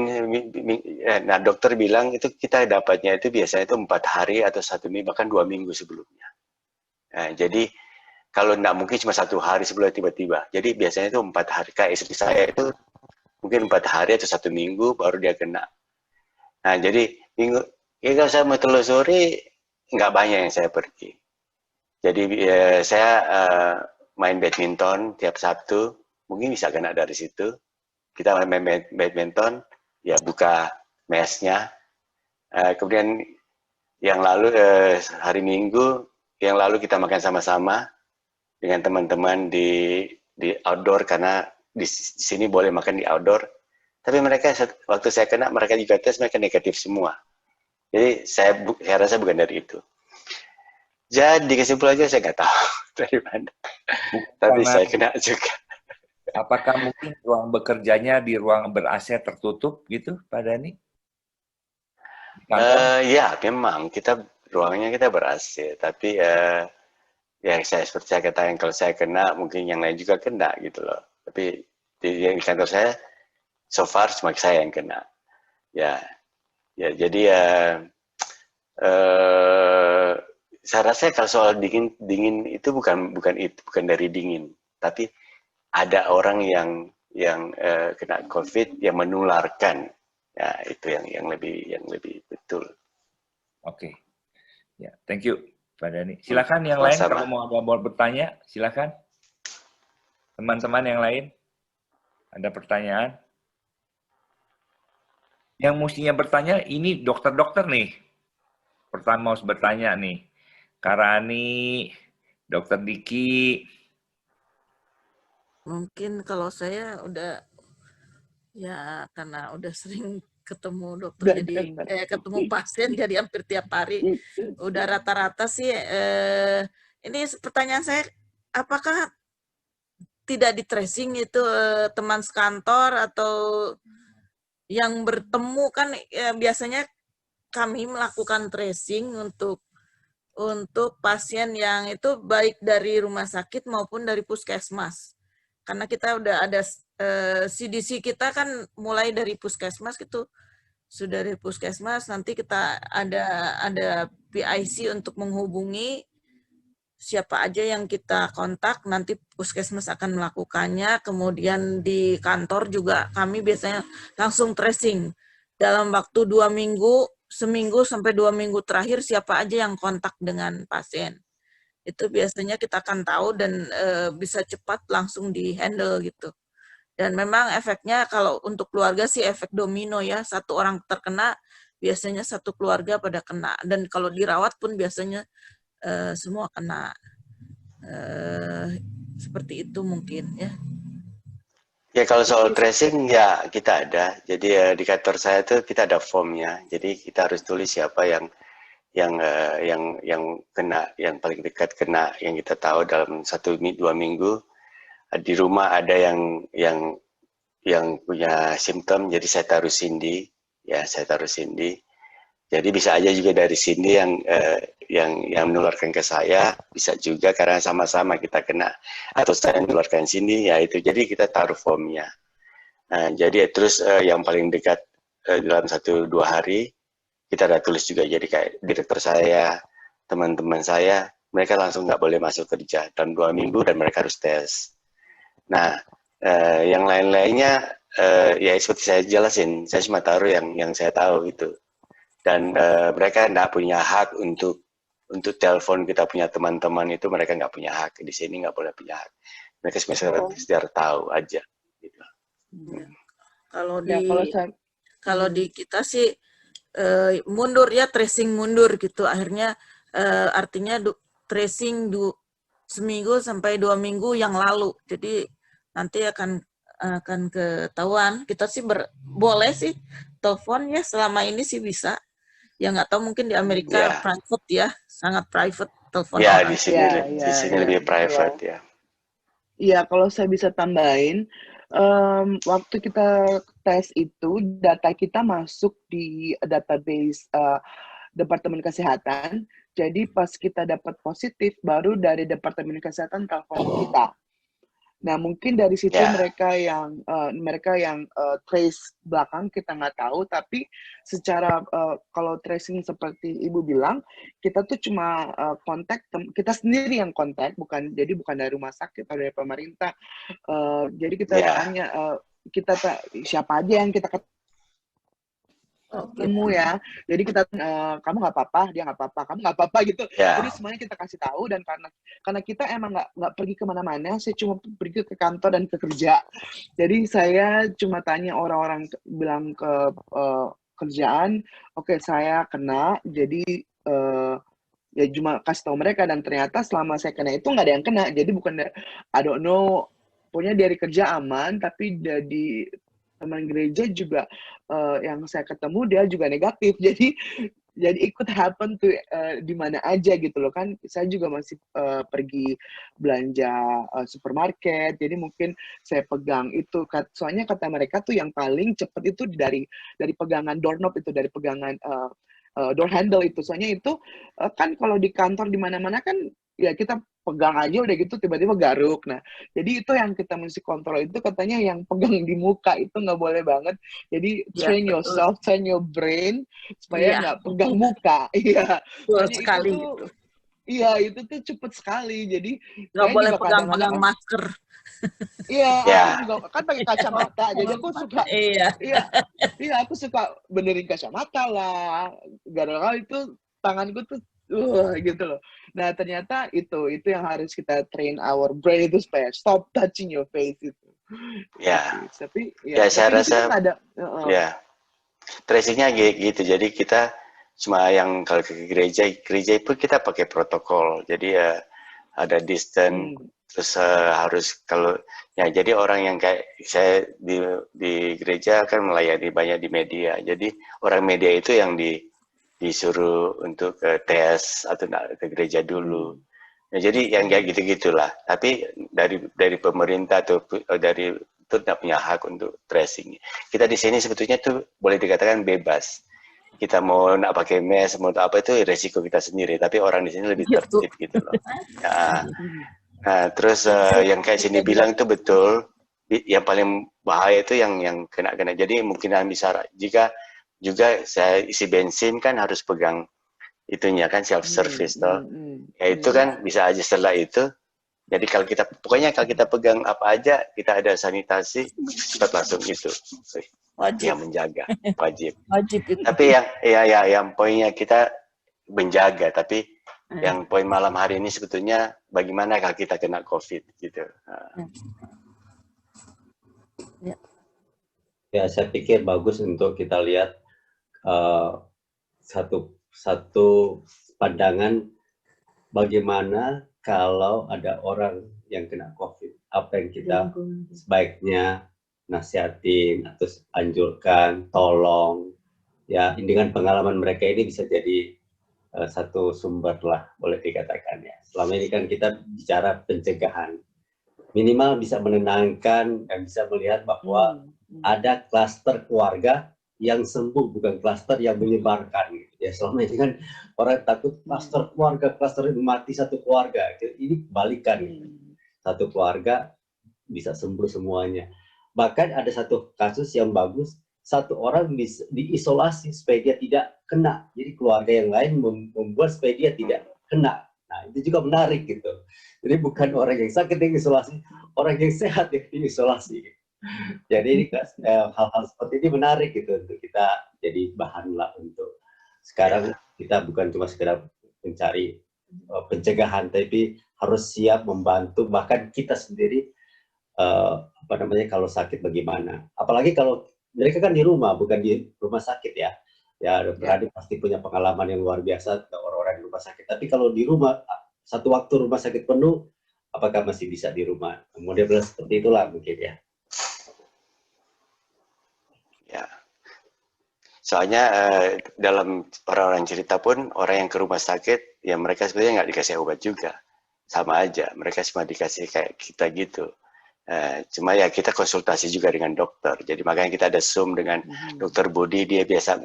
nah dokter bilang itu kita dapatnya itu biasanya itu 4 hari atau 1 minggu, bahkan 2 minggu sebelumnya. Nah, jadi kalau enggak mungkin cuma 1 hari sebelumnya tiba-tiba. Jadi biasanya itu 4 hari. Kayak istri saya itu mungkin 4 hari atau 1 minggu baru dia kena. Nah, jadi kalau saya mau telusuri, nggak banyak yang saya pergi. Jadi saya main badminton tiap Sabtu, mungkin bisa kena dari situ. Kita main badminton, ya buka mesnya. Kemudian yang lalu hari Minggu, yang lalu kita makan sama-sama dengan teman-teman di outdoor, karena di sini boleh makan di outdoor. Tapi mereka waktu saya kena, mereka juga tes, mereka negatif semua. Jadi saya rasa bukan dari itu. Jadi kesimpulannya saya nggak tahu dari mana. Tapi saya kena juga. Apakah mungkin ruang bekerjanya di ruang ber-AC tertutup gitu, Pak Dhani? Ya, memang ruangnya kita ber-AC, tapi ya seperti saya katakan, kalau saya kena, mungkin yang lain juga kena gitu loh. Tapi di kantor saya, so far cuma saya yang kena. Ya jadi saya rasa kalau soal dingin itu bukan dari dingin, tapi ada orang yang kena COVID yang menularkan. Ya, itu yang lebih betul. Oke. Ya, thank you, Pak Dhani. Silakan yang lain Sama-sama. kalau mau bertanya, silakan. Teman-teman yang lain, ada pertanyaan? Yang mestinya bertanya ini dokter-dokter nih. Pertama harus bertanya nih. Karani, Dokter Diki. Mungkin kalau saya udah ya karena udah sering ketemu dokter Dan jadi ketemu pasien jadi hampir tiap hari udah rata-rata sih ini pertanyaan saya apakah tidak di tracing itu teman sekantor atau yang bertemu kan biasanya kami melakukan tracing untuk pasien yang itu baik dari rumah sakit maupun dari puskesmas. Karena kita udah ada CDC kita kan mulai dari puskesmas gitu. Sudah dari puskesmas nanti kita ada PIC untuk menghubungi siapa aja yang kita kontak, nanti puskesmas akan melakukannya. Kemudian di kantor juga kami biasanya langsung tracing. Dalam waktu 2 minggu, seminggu sampai 2 minggu terakhir siapa aja yang kontak dengan pasien. Itu biasanya kita akan tahu dan bisa cepat langsung di-handle gitu. Dan memang efeknya kalau untuk keluarga sih efek domino ya. Satu orang terkena, biasanya satu keluarga pada kena. Dan kalau dirawat pun biasanya semua kena. Seperti itu mungkin ya. Ya kalau soal tracing ya kita ada. Jadi di kantor saya tuh kita ada formnya. Jadi kita harus tulis siapa yang kena, yang paling dekat kena, yang kita tahu dalam 1-2 minggu. Di rumah ada yang punya simptom, jadi saya taruh Cindy, ya saya taruh Cindy. Jadi bisa aja juga dari Cindy yang menularkan ke saya, bisa juga karena sama-sama kita kena, atau saya menularkan Cindy, ya itu. Jadi kita taruh formnya. Nah, jadi terus yang paling dekat dalam 1-2 hari kita ada tulis juga. Jadi kayak direktur saya, teman-teman saya, mereka langsung nggak boleh masuk kerja dalam 2 minggu dan mereka harus tes. Nah, yang lain-lainnya ya seperti saya jelasin, saya cuma taruh yang saya tahu gitu. Dan mereka nggak punya hak untuk telepon kita punya teman-teman itu, mereka nggak punya hak. Di sini nggak boleh punya hak. Mereka sekedar tahu aja. Gitu. Ya. Kalau Ya, kalau di kita sih mundur ya, tracing mundur gitu. Akhirnya artinya tracing seminggu sampai 2 minggu yang lalu. Jadi nanti akan ketahuan. Kita sih boleh sih telepon ya, selama ini sih bisa. Ya nggak tahu mungkin di Amerika private ya, sangat private telepon ya, orang. di sini lebih private ya. Iya, kalau saya bisa tambahin, waktu kita tes itu data kita masuk di database Departemen Kesehatan. Jadi pas kita dapat positif, baru dari Departemen Kesehatan telepon kita. Nah, mungkin dari situ mereka yang trace belakang kita nggak tahu, tapi secara kalau tracing seperti Ibu bilang, kita tuh cuma kontak, kita sendiri yang kontak, bukan dari rumah sakit atau dari pemerintah. Jadi kita tanya siapa aja yang kita ketemu ya. Jadi kita kamu nggak apa-apa, dia nggak apa-apa, kamu nggak apa-apa gitu. Jadi semuanya kita kasih tahu, dan karena kita emang nggak pergi kemana-mana, saya cuma pergi ke kantor dan ke kerja. Jadi saya cuma tanya orang-orang, bilang ke kerjaan, oke, saya kena, jadi ya cuma kasih tahu mereka, dan ternyata selama saya kena itu nggak ada yang kena. Jadi bukan, I don't know, pokoknya dari kerja aman, tapi dari teman gereja juga yang saya ketemu dia juga negatif. Jadi ikut happen tuh di mana aja gitu loh kan. Saya juga masih pergi belanja supermarket, jadi mungkin saya pegang itu. Soalnya kata mereka tuh yang paling cepet itu dari pegangan doorknob itu, dari pegangan door handle itu. Soalnya itu kan kalau di kantor di mana-mana kan ya kita pegang aja udah gitu tiba-tiba garuk. Nah, jadi itu yang kita mesti kontrol, itu katanya yang pegang di muka itu nggak boleh banget. Jadi train yourself, train your brain supaya nggak pegang muka. Iya. Betul sekali gitu. Iya, itu tuh cepet sekali. Jadi Nggak saya boleh juga pegang-pegang kadang-kadang masker. iya, Ya. aku juga kan pakai kacamata. Jadi aku suka Iya. iya aku suka benerin kacamata lah. Gara-gara itu tanganku tuh gitu loh. Nah, ternyata itu yang harus kita train our brain itu supaya stop touching your face itu. Ya. Gitu. Tapi Ya, saya tapi di sini rasa nggak ada. ya. Tracingnya gitu. Jadi kita cuma yang kalau ke gereja pun kita pakai protokol. Jadi ya ada distance, terus harus kalau ya jadi orang yang kayak saya di gereja kan melayani banyak di media. Jadi orang media itu yang disuruh untuk tes atau ke gereja dulu. Nah, jadi yang kayak gitu-gitulah. Tapi dari pemerintah atau dari itu tidak punya hak untuk tracing. Kita di sini sebetulnya tuh boleh dikatakan bebas. Kita mau nak pakai mask, mau apa itu resiko kita sendiri. Tapi orang di sini lebih tertib gitu loh. Nah, terus yang kayak sini bilang itu betul. Yang paling bahaya itu yang kena. Jadi mungkin bisa jika juga saya isi bensin kan harus pegang itunya kan self service toh. Ya itu kan bisa aja setelah itu. Jadi kalau kita pegang apa aja, kita ada sanitasi, cepat langsung itu. Wajib. Yang menjaga, wajib. Wajib itu. Tapi yang poinnya kita menjaga, tapi yang poin malam hari ini sebetulnya bagaimana kalau kita kena COVID gitu. Ya, saya pikir bagus untuk kita lihat satu pandangan bagaimana kalau ada orang yang kena COVID, apa yang kita sebaiknya nasihatin atau anjurkan, tolong. Ya, dengan pengalaman mereka ini bisa jadi satu sumber lah, boleh dikatakan ya. Selama ini kan kita bicara pencegahan. Minimal bisa menenangkan dan bisa melihat bahwa ada klaster keluarga yang sembuh, bukan klaster yang menyebarkan. Ya, selama ini kan orang takut klaster keluarga, klaster mati satu keluarga. Ini kebalikan. Satu keluarga bisa sembuh semuanya. Bahkan ada satu kasus yang bagus, satu orang diisolasi supaya dia tidak kena. Jadi keluarga yang lain membuat supaya dia tidak kena. Nah, itu juga menarik gitu. Jadi bukan orang yang sakit yang isolasi, orang yang sehat yang diisolasi. Jadi ini hal-hal seperti ini menarik gitu untuk kita jadi bahan lah untuk sekarang kita bukan cuma sekedar mencari pencegahan, tapi harus siap membantu bahkan kita sendiri kalau sakit bagaimana. Apalagi kalau mereka kan di rumah bukan di rumah sakit ya. Ya, berarti pasti punya pengalaman yang luar biasa orang-orang di rumah sakit. Tapi kalau di rumah satu waktu rumah sakit penuh, apakah masih bisa di rumah? Kemudian seperti itulah mungkin ya. Ya, soalnya dalam orang-orang cerita pun orang yang ke rumah sakit, ya mereka sebenarnya nggak dikasih obat juga, sama aja. Mereka cuma dikasih kayak kita gitu. Cuma ya kita konsultasi juga dengan dokter. Jadi makanya kita ada Zoom dengan dokter Budi, dia biasa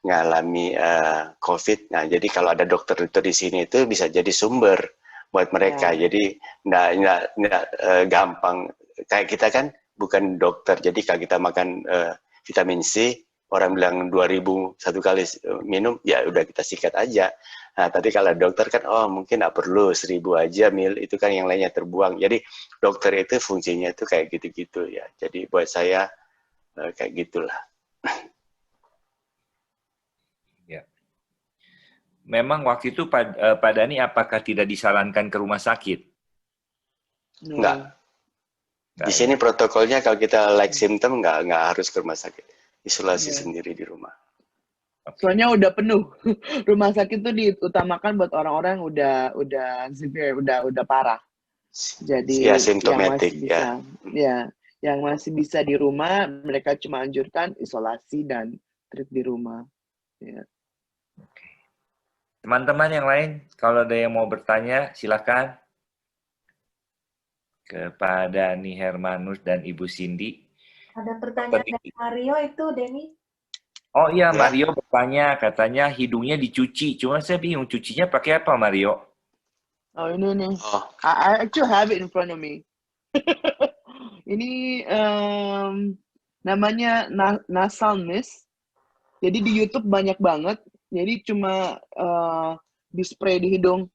ngalami COVID. Nah, jadi kalau ada dokter-dokter di sini itu bisa jadi sumber buat mereka. Jadi nggak gampang. Kayak kita kan bukan dokter, jadi kalau kita makan vitamin C, orang bilang 2000 satu kali minum, ya udah kita sikat aja. Nah, tadi kalau dokter kan, mungkin nggak perlu 1000 aja mil, itu kan yang lainnya terbuang. Jadi dokter itu fungsinya itu kayak gitu-gitu ya. Jadi buat saya kayak gitulah. Ya. Memang waktu itu Pak Dhani apakah tidak disarankan ke rumah sakit? Enggak. Di sini protokolnya kalau kita like symptom nggak harus ke rumah sakit, isolasi sendiri di rumah. Soalnya udah penuh. Rumah sakit tuh diutamakan buat orang-orang yang udah severe, udah parah. Jadi ya, simptomatik yang masih bisa di rumah, mereka cuma anjurkan isolasi dan treat di rumah. Ya. Teman-teman yang lain, kalau ada yang mau bertanya, silakan. Kepada Dhani Hermanus dan Ibu Cindy. Ada pertanyaan dari Mario itu, Denny. Oh iya, Mario bertanya, katanya hidungnya dicuci. Cuma saya bingung, cucinya pakai apa, Mario? Oh, ini nih. I actually have it in front of me. Ini namanya nasal mist. Jadi di YouTube banyak banget. Jadi cuma di spray di hidung,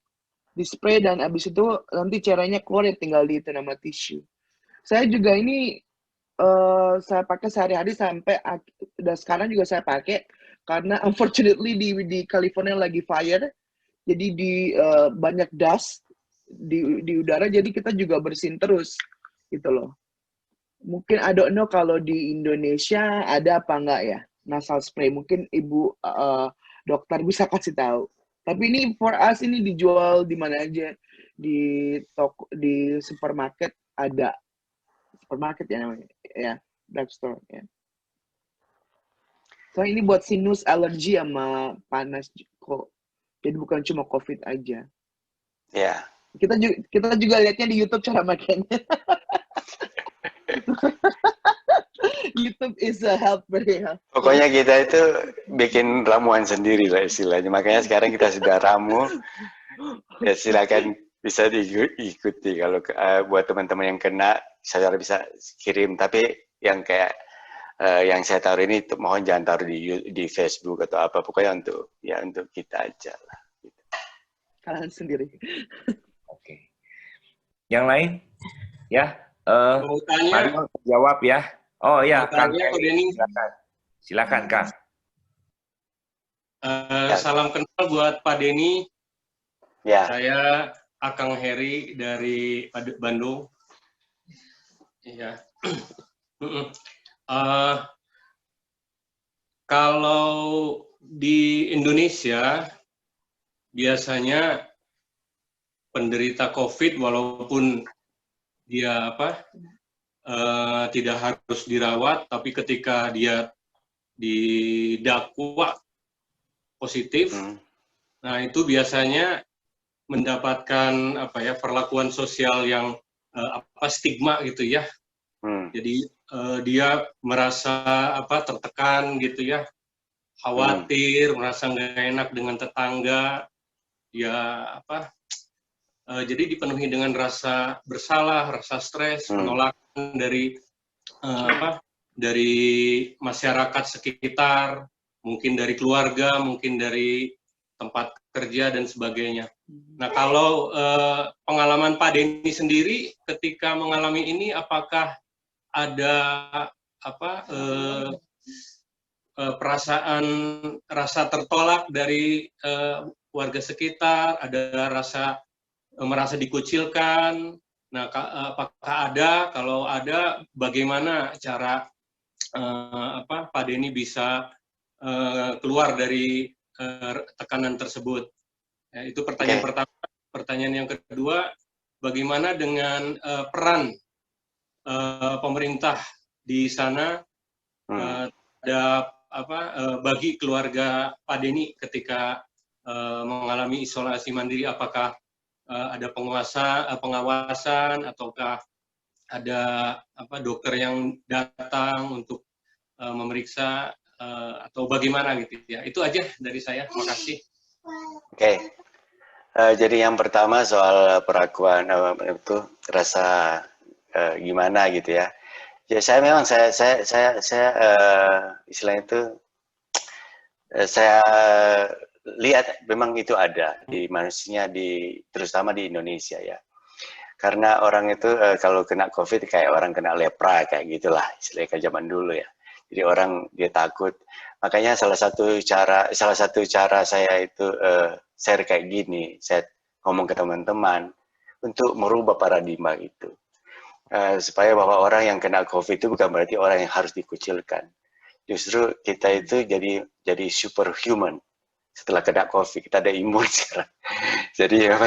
di spray dan abis itu nanti cairannya keluar ya tinggal di itu nama tisu. Saya juga ini saya pakai sehari-hari sampai dan sekarang juga saya pakai karena unfortunately di California lagi fire, jadi di banyak dust di udara, jadi kita juga bersin terus gitu loh. Mungkin I don't know kalau di Indonesia ada apa enggak ya nasal spray, mungkin ibu dokter bisa kasih tahu. Tapi ini for us ini dijual di mana aja, di toko, di supermarket ada, supermarket ya namanya, ya drugstore ya. So ini buat sinus, alergi sama panas kok, jadi bukan cuma COVID aja. Ya. Kita juga lihatnya di YouTube cara makainya. YouTube is a helper ya. Pokoknya kita itu bikin ramuan sendiri lah istilahnya. Makanya sekarang kita sudah ramu. Ya silakan bisa diikuti. Kalau buat teman-teman yang kena, saya bisa kirim. Tapi yang kayak yang saya taruh ini mohon jangan taruh di Facebook atau apa. Pokoknya untuk kita aja lah. Gitu. Kalian sendiri. Oke. Yang lain? Ya. Mau tanya? Mario jawab ya. Oh ya, Kang. Pak Denny. Silakan, Kang. Salam kenal buat Pak Denny. Ya. Saya Akang Heri dari Bandung. Iya. Kalau di Indonesia biasanya penderita COVID walaupun dia tidak harus dirawat, tapi ketika dia didakwa positif, nah itu biasanya mendapatkan perlakuan sosial yang stigma gitu ya. Jadi dia merasa tertekan gitu ya, khawatir, merasa nggak enak dengan tetangga, dia jadi dipenuhi dengan rasa bersalah, rasa stres, penolakan dari masyarakat sekitar, mungkin dari keluarga, mungkin dari tempat kerja dan sebagainya. Nah, kalau pengalaman Pak Denny sendiri ketika mengalami ini, apakah ada perasaan rasa tertolak dari warga sekitar, ada merasa dikucilkan? Nah, apakah ada? Kalau ada, bagaimana cara Pak Denny bisa keluar dari tekanan tersebut? Ya, itu pertanyaan pertama. Pertanyaan yang kedua, bagaimana dengan peran pemerintah di sana bagi keluarga Pak Denny ketika mengalami isolasi mandiri? Apakah ada pengawasan ataukah ada dokter yang datang untuk memeriksa atau bagaimana gitu ya? Itu aja dari saya. Terima kasih. Oke. Jadi yang pertama soal perlakuan itu rasa gimana gitu ya. Ya saya memang saya istilahnya itu saya lihat memang itu ada di manusia, terutama di Indonesia ya. Karena orang itu kalau kena COVID kayak orang kena lepra kayak gitulah istilahnya kayak zaman dulu ya. Jadi orang dia takut. Makanya salah satu cara saya itu share kayak gini, saya ngomong ke teman-teman untuk merubah paradigma itu. Supaya bahwa orang yang kena COVID itu bukan berarti orang yang harus dikucilkan. Justru kita itu jadi superhuman. Setelah kena COVID, kita ada imun sekarang. Jadi ya,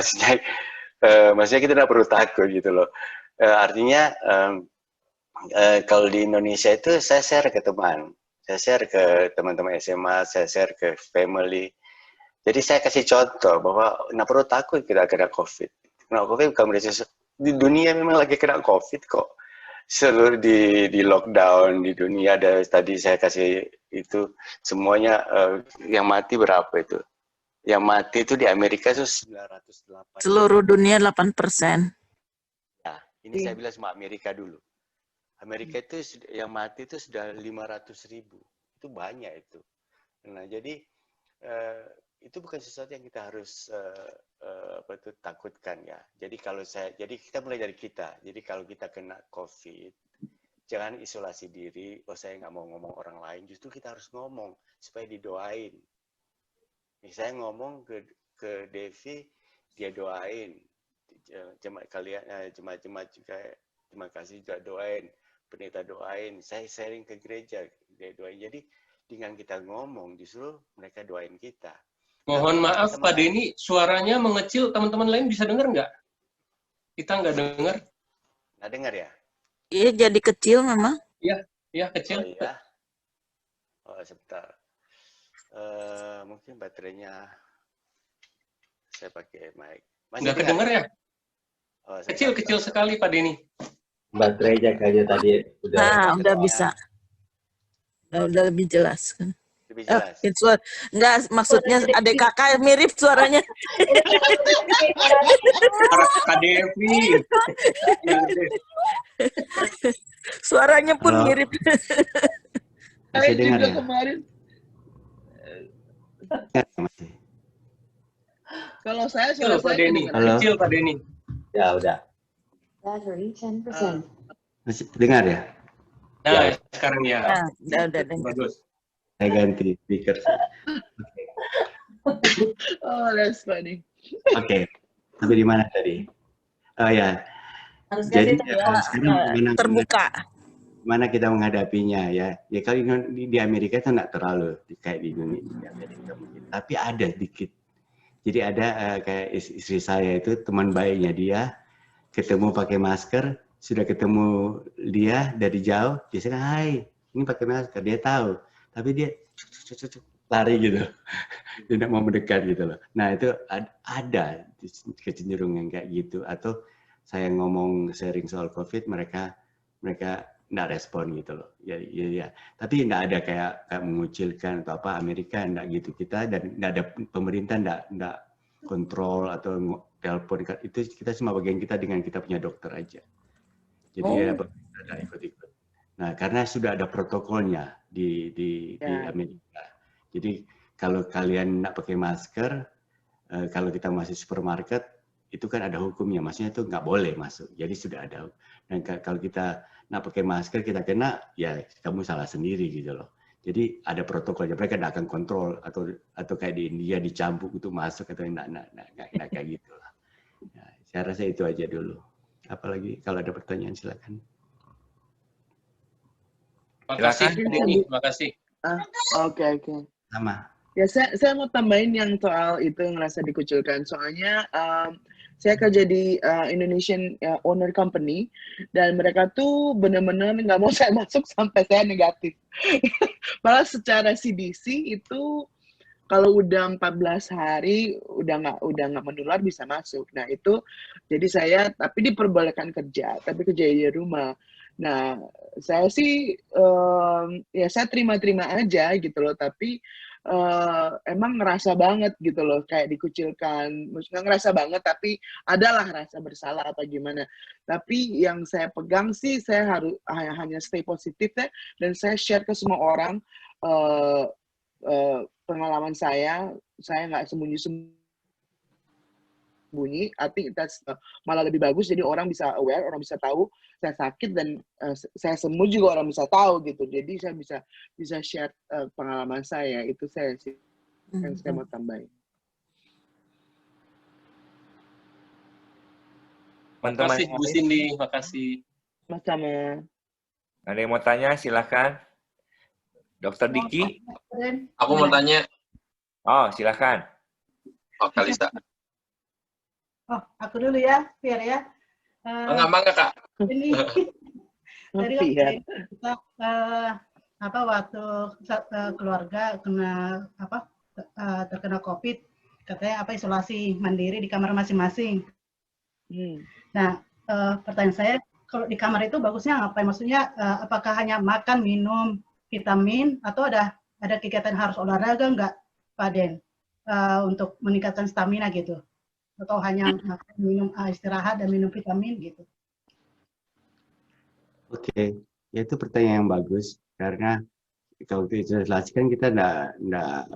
maksudnya kita tidak perlu takut gitu loh. Artinya kalau di Indonesia itu saya share ke teman, saya share ke teman-teman SMA, saya share ke family. Jadi saya kasih contoh bahwa tidak perlu takut kita kena COVID. Kena COVID bukan berarti di dunia memang lagi kena COVID kok. Seluruh di lockdown di dunia ada, tadi saya kasih itu semuanya yang mati berapa itu? Yang mati itu di Amerika itu 908. Seluruh dunia 8%. Nah, ini saya bilang sama Amerika dulu. Amerika itu yang mati itu sudah 500.000. Itu banyak itu. Nah, jadi itu bukan sesuatu yang kita harus takutkan ya. Jadi kita mulai dari kita. Jadi kalau kita kena COVID, jangan isolasi diri. Oh, saya nggak mau ngomong orang lain. Justru kita harus ngomong supaya didoain. Saya ngomong ke Devi, dia doain. Jemaat kalian, jemaat juga terima kasih juga doain. Pendeta doain. Saya sharing ke gereja, dia doain. Jadi dengan kita ngomong, justru mereka doain kita. Mohon maaf, Pak Denny, suaranya mengecil. Teman-teman lain bisa dengar nggak? Kita nggak dengar. Nggak dengar ya? Iya, jadi kecil memang. Iya kecil. Oh iya. Oh, sebentar. Mungkin baterainya saya pakai mic. Nggak kedengar ya? Oh, Kecil sekali, Pak Denny. Baterainya kayaknya tadi Nah, udah bisa. Udah lebih jelas kan. Lebih jelas. Enggak, maksudnya adik kakak mirip suaranya. Kak Devi. Suaranya pun Halo. mirip. Masih Saya dengar juga ya? kemarin. Masih. Kalau saya Kecil, suara Pak saya Denny. kedengeran. Halo. Kecil, Pak Denny. Ya udah. Battery 10%. Masih dengar ya? Nah, sekarang ya. Nah, udah dengar. Bagus. Saya ganti speaker. Oh, that's funny. Oke. Sampai di mana tadi? Oh ya. Jadi sekarang Terbuka. gimana kita menghadapinya ya? Ya kalau di Amerika itu nggak terlalu kayak di Indonesia, di Amerika mungkin. Tapi ada sedikit. Jadi ada kayak istri saya itu teman baiknya dia ketemu pakai masker, sudah ketemu dia dari jauh, dia bilang, "Hai, ini pakai masker." Dia tahu, tapi dia lari gitu. Dia tidak mau mendekat gitu loh. Nah, itu ada kecenderungan kayak gitu. Atau saya ngomong sharing soal COVID, mereka nggak respon gitu loh. Ya. Tapi nggak ada kayak mengucilkan atau apa. Amerika nggak gitu kita, dan nggak ada pemerintah nggak kontrol atau telepon. Itu kita semua bagian kita dengan kita punya dokter aja. Jadi ada ikut-ikut. Nah, karena sudah ada protokolnya di Amerika. Jadi kalau kalian nggak pakai masker, kalau kita masih supermarket, itu kan ada hukumnya. Maksudnya itu nggak boleh masuk. Jadi sudah ada. Dan kalau kita nggak pakai masker, kita kena, ya kamu salah sendiri gitu loh. Jadi ada protokolnya. Mereka nggak akan kontrol atau kayak di India dicambuk untuk masuk atau nggak kayak gitu lah. Ya, saya rasa itu aja dulu. Apalagi kalau ada pertanyaan silakan. Terima kasih, Denny. Terima kasih. Oke. Sama. Ya, saya mau tambahin yang soal itu ngerasa dikucilkan. Soalnya saya kerja di Indonesian owner company, dan mereka tuh benar-benar nggak mau saya masuk sampai saya negatif. Malah secara CDC itu kalau udah 14 hari udah nggak menular bisa masuk. Nah itu jadi saya tapi diperbolehkan kerja, tapi kerja di rumah. Nah saya sih ya saya terima-terima aja gitu loh, tapi emang ngerasa banget gitu loh kayak dikucilkan. Nggak ngerasa banget tapi adalah rasa bersalah apa gimana. Tapi yang saya pegang sih saya harus hanya stay positif ya, dan saya share ke semua orang pengalaman saya nggak sembunyi, arti malah lebih bagus, jadi orang bisa aware, orang bisa tahu saya sakit, dan saya sembuh juga orang bisa tahu gitu. Jadi saya bisa share pengalaman saya, itu saya sih yang saya mau tambahin. Terima kasih Bu Cindy, makasih. Sama-sama. Ada yang mau tanya, silakan. Dokter Diki? Aku mau tanya. Oh, silakan. Oh, Kalista. Oh, aku dulu ya, Fir ya. Bangga, Kak. Ini dari kita waktu keluarga terkena COVID, katanya isolasi mandiri di kamar masing-masing. Nah, pertanyaan saya, kalau di kamar itu bagusnya ngapain? Maksudnya apakah hanya makan, minum vitamin, atau ada kegiatan harus olahraga nggak, Pak Den, untuk meningkatkan stamina gitu? Atau hanya makan, minum, istirahat dan minum vitamin gitu? Oke, ya itu pertanyaan yang bagus, karena kalau isolasi kan kita nggak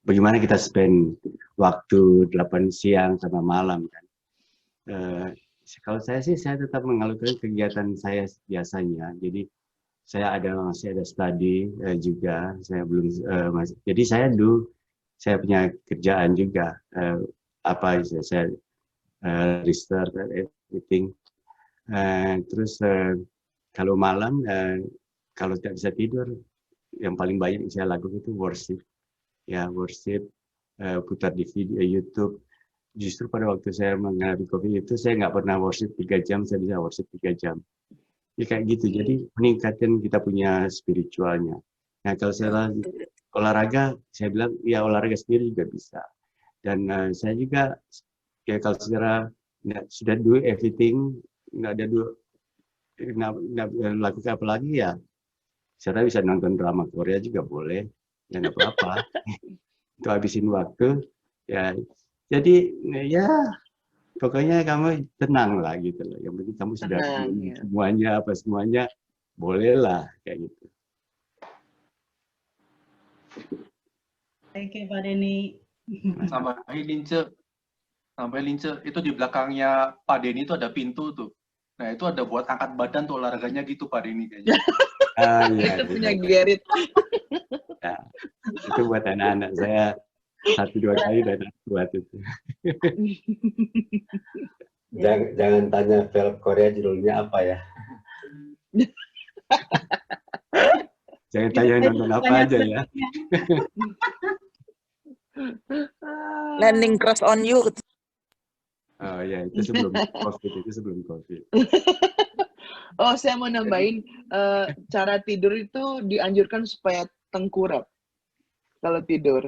bagaimana kita spend waktu 8 siang sama malam kan. Kalau saya sih saya tetap mengalihkan kegiatan saya biasanya. Jadi saya masih ada study juga. Saya belum jadi saya punya kerjaan juga. Saya research everything. Terus kalau malam kalau tidak bisa tidur, yang paling banyak saya lakukan itu worship. Ya, worship, putar di video YouTube. Justru pada waktu saya menghadapi COVID itu, saya nggak pernah worship 3 jam, saya bisa worship 3 jam. Ya kayak gitu, jadi meningkatkan kita punya spiritualnya. Nah, kalau saya olahraga, saya bilang, ya olahraga sendiri juga bisa. Dan saya juga, ya kalau secara sudah do everything, nggak lakukan apa lagi ya, saya bisa nonton drama Korea juga boleh, ya nggak apa-apa. Itu habisin waktu, ya. Jadi ya pokoknya kamu tenang lah gitu loh. Yang penting kamu sudah semuanya bolehlah kayak gitu. Thank you Pak Denny. Sampai Lince itu di belakangnya Pak Denny itu ada pintu tuh. Nah itu ada buat angkat badan tuh olahraganya gitu Pak Denny kayaknya. Itu punya Gerrit. Ya, itu buat anak-anak saya 1-2 kali udah buat itu. Jangan tanya film Korea judulnya apa ya. Jangan tanya nonton apa aja ya. Landing Cross on You. Oh ya, itu sebelum COVID. Oh, saya mau nambahin cara tidur itu dianjurkan supaya tengkurap. Kalau tidur.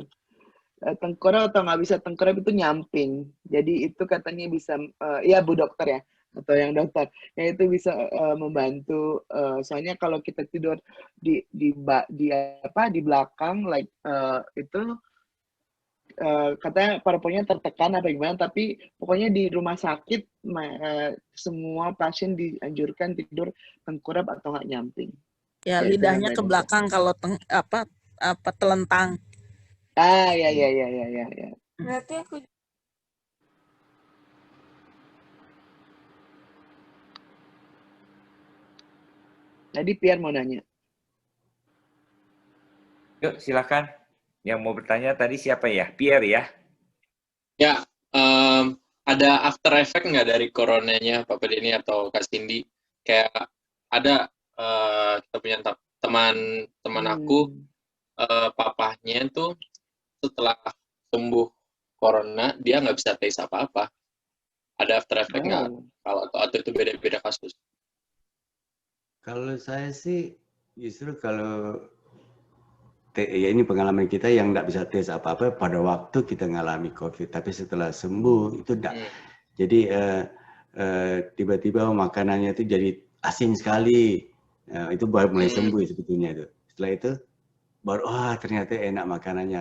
Tengkurap atau nggak bisa tengkurap itu nyamping. Jadi itu katanya bisa, ya Bu Dokter ya, atau yang dokter, ya itu bisa membantu. Soalnya kalau kita tidur di belakang, like itu katanya paru-parunya tertekan apa gimana, tapi pokoknya di rumah sakit semua pasien dianjurkan tidur tengkurap atau nggak nyamping. Ya, lidahnya ke belakang kalau telentang. Ya. Berarti aku Tadi Pierre mau nanya. Yuk, silakan. Yang mau bertanya tadi siapa ya? Pierre ya? Ya, ada after effect nggak dari coronanya Pak Denny atau Kak Cindy? Kayak ada kita punya teman aku, papahnya tuh setelah sembuh corona, dia nggak bisa tes apa-apa. Ada after effect nggak? Atau itu beda-beda kasus? Kalau saya sih, justru kalau ya ini pengalaman kita yang nggak bisa tes apa-apa pada waktu kita ngalami COVID, tapi setelah sembuh itu enggak. Jadi tiba-tiba makanannya itu jadi asin sekali. Itu baru mulai sembuh sebetulnya itu. Setelah itu baru ternyata enak makanannya.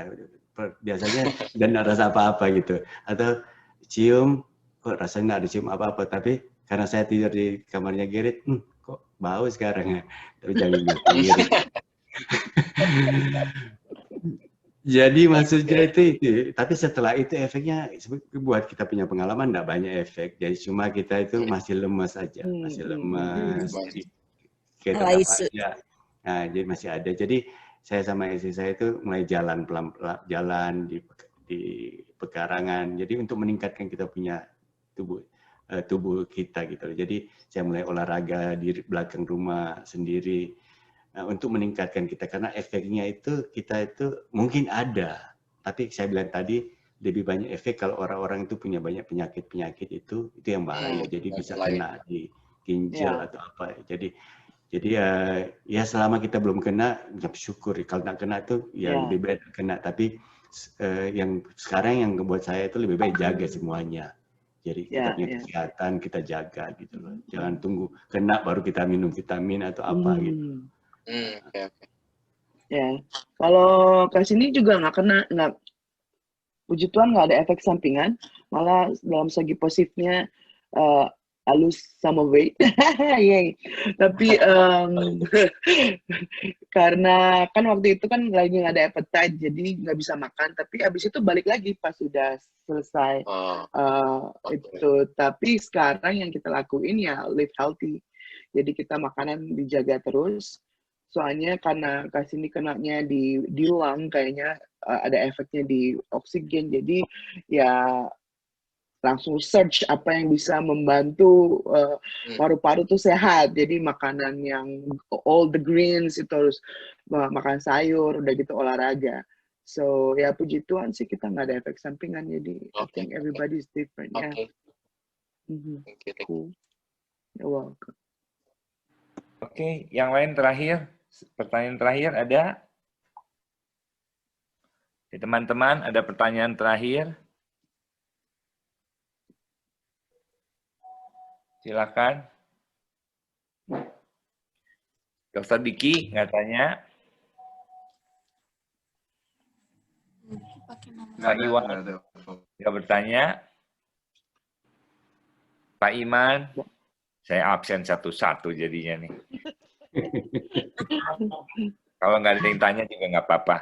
Biasanya dan nggak rasa apa-apa gitu. Atau cium kok rasanya nggak ada cium apa-apa, tapi karena saya tidur di kamarnya Gerrit, kok bau sekarang ya. Tapi jangan gitu. Jadi maksudnya itu, tapi setelah itu efeknya buat kita punya pengalaman nggak banyak efek. Jadi cuma kita itu masih lemas aja, masih lemas. Kita aja. Nah, jadi masih ada. Jadi saya sama istri saya itu mulai jalan pelan-pelan, jalan di pekarangan. Jadi untuk meningkatkan kita punya tubuh kita gitu. Jadi saya mulai olahraga di belakang rumah sendiri. Untuk meningkatkan kita, karena efeknya itu kita itu mungkin ada, tapi saya bilang tadi lebih banyak efek kalau orang-orang itu punya banyak penyakit itu yang bahaya, jadi bisa kena di ginjal atau apa. Jadi ya selama kita belum kena, bersyukur. Kalau nak kena itu ya lebih baik kena, tapi yang sekarang yang buat saya itu lebih baik jaga semuanya. Jadi kita punya kesehatan, kita jaga gitu loh. Jangan tunggu kena baru kita minum vitamin atau apa gitu. Okay. Ya, kalau ke sini juga nggak puji Tuhan nggak ada efek sampingan, malah dalam segi positifnya lose some of weight. Yay. Tapi karena kan waktu itu kan lagi nggak ada appetite, jadi nggak bisa makan. Tapi abis itu balik lagi pas sudah selesai itu. Tapi sekarang yang kita lakuin ya live healthy. Jadi kita makanan dijaga terus. Soalnya karena Cindy kenanya di lung kayaknya ada efeknya di oksigen. Jadi ya langsung search apa yang bisa membantu paru-paru tuh sehat. Jadi makanan yang all the greens itu harus makan sayur, udah gitu olahraga. So ya puji Tuhan sih kita nggak ada efek sampingan. Jadi I think everybody is different ya. Cool. You're welcome. Oke, yang lain terakhir. Pertanyaan terakhir ada? Teman-teman, ada pertanyaan terakhir? Silakan. Dr. Diki nggak tanya? Pak Iwan nggak bertanya? Pak Iman? Saya absen satu-satu jadinya nih. Kalau nggak ada yang tanya juga nggak apa-apa.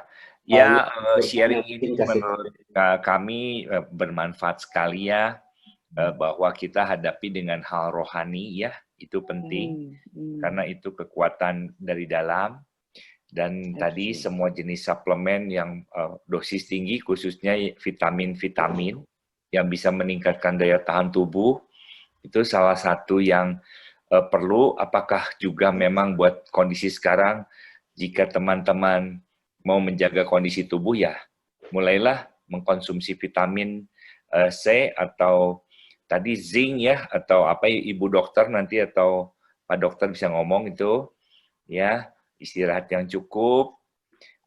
Ya, sharing ini menurut kami bermanfaat sekali ya, bahwa kita hadapi dengan hal rohani ya, itu penting. Karena itu kekuatan dari dalam. Dan tadi semua jenis suplemen yang dosis tinggi, khususnya vitamin-vitamin, yang bisa meningkatkan daya tahan tubuh, itu salah satu yang perlu. Apakah juga memang buat kondisi sekarang, jika teman-teman mau menjaga kondisi tubuh ya, mulailah mengkonsumsi vitamin C atau tadi zinc ya, atau apa Ibu dokter nanti atau Pak dokter bisa ngomong itu, ya istirahat yang cukup,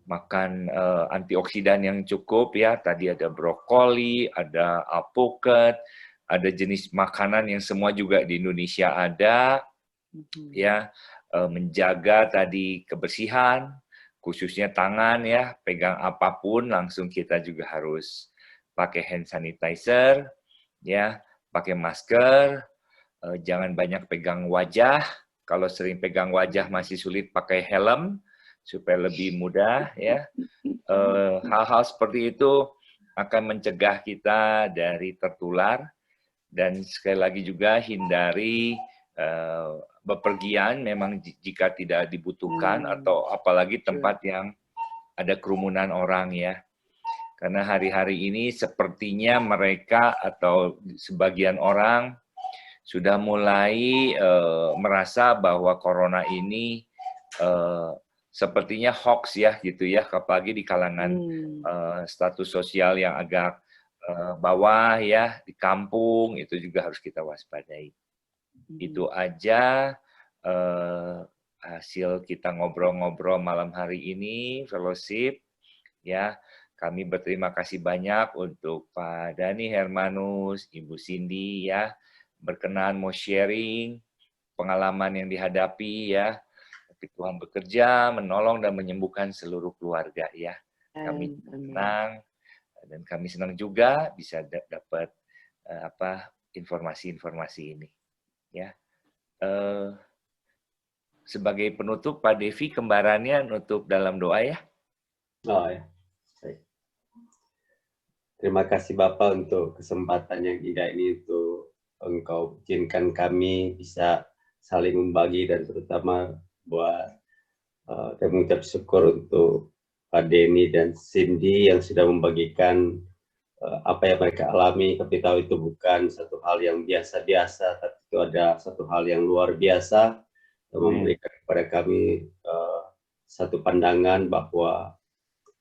makan antioksidan yang cukup ya, tadi ada brokoli, ada alpukat, ada jenis makanan yang semua juga di Indonesia ada, ya, menjaga tadi kebersihan, khususnya tangan ya, pegang apapun langsung kita juga harus pakai hand sanitizer, ya, pakai masker, jangan banyak pegang wajah, kalau sering pegang wajah masih sulit pakai helm, supaya lebih mudah ya. Hal-hal seperti itu akan mencegah kita dari tertular. Dan sekali lagi juga hindari bepergian memang jika tidak dibutuhkan atau apalagi tempat yang ada kerumunan orang ya. Karena hari-hari ini sepertinya mereka atau sebagian orang sudah mulai merasa bahwa corona ini sepertinya hoax ya gitu ya, apalagi di kalangan status sosial yang agak bawah ya, di kampung, itu juga harus kita waspadai. Itu aja hasil kita ngobrol-ngobrol malam hari ini, fellowship. Ya, kami berterima kasih banyak untuk Pak Dhani Hermanus, Ibu Cindy ya, berkenan mau sharing pengalaman yang dihadapi ya. Tapi Tuhan bekerja, menolong dan menyembuhkan seluruh keluarga ya. Kami senang. Dan kami senang juga bisa dapat informasi-informasi ini. Ya, sebagai penutup, Pak Devi kembarannya nutup dalam doa ya. Oh ya, baik. Terima kasih Bapak untuk kesempatan yang indah ini, untuk Engkau izinkan kami bisa saling membagi, dan terutama buat kami mengucap syukur untuk Pak Denny dan Cindy yang sudah membagikan apa yang mereka alami. Kami tahu itu bukan satu hal yang biasa-biasa, tapi itu ada satu hal yang luar biasa yang memberikan kepada kami satu pandangan bahwa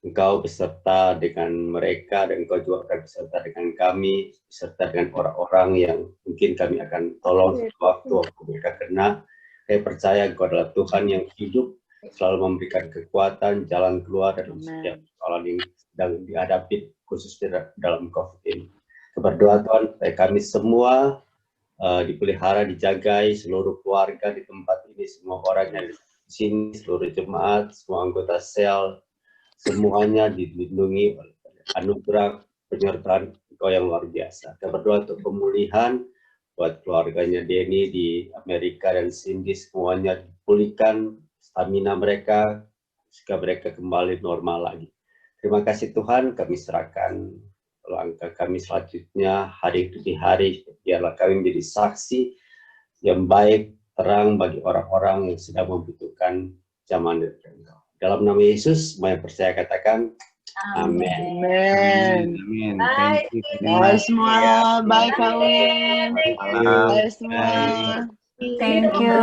Engkau beserta dengan mereka dan Engkau juga akan beserta dengan kami, beserta dengan orang-orang yang mungkin kami akan tolong waktu mereka kena. Saya percaya Engkau adalah Tuhan yang hidup, selalu memberikan kekuatan, jalan keluar dalam setiap persoalan yang sedang dihadapi, khususnya dalam COVID ini. Berdoa Tuhan, supaya kami semua dipelihara, dijagai, seluruh keluarga di tempat ini, semua orang yang di sini, seluruh jemaat, semua anggota sel, semuanya dilindungi oleh anugerah penyertaan Engkau yang luar biasa. Kita berdoa untuk pemulihan buat keluarganya Denny di Amerika dan Cindy, semuanya dipulihkan stamina mereka, supaya mereka kembali normal lagi. Terima kasih Tuhan, kami serahkan langkah kami selanjutnya hari demi hari, biarlah kami menjadi saksi yang baik, terang bagi orang-orang yang sedang membutuhkan zaman dari Engkau. Dalam nama Yesus, semua yang percaya katakan, amin. Amin. Amin. Bye. Thank you. Bye semua. Bye Kawin. Bye semua. Thank you,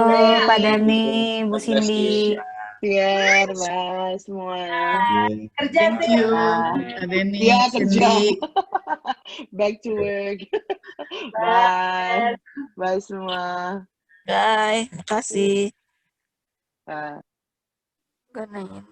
Pak Dani, Bu Cindy. Biar bye semua. Kerja Thank you, Bye. Denny, Iya kerja. Cindy. Back to work. Bye. Bye semua. Bye, makasih. Bye. Gak nanya.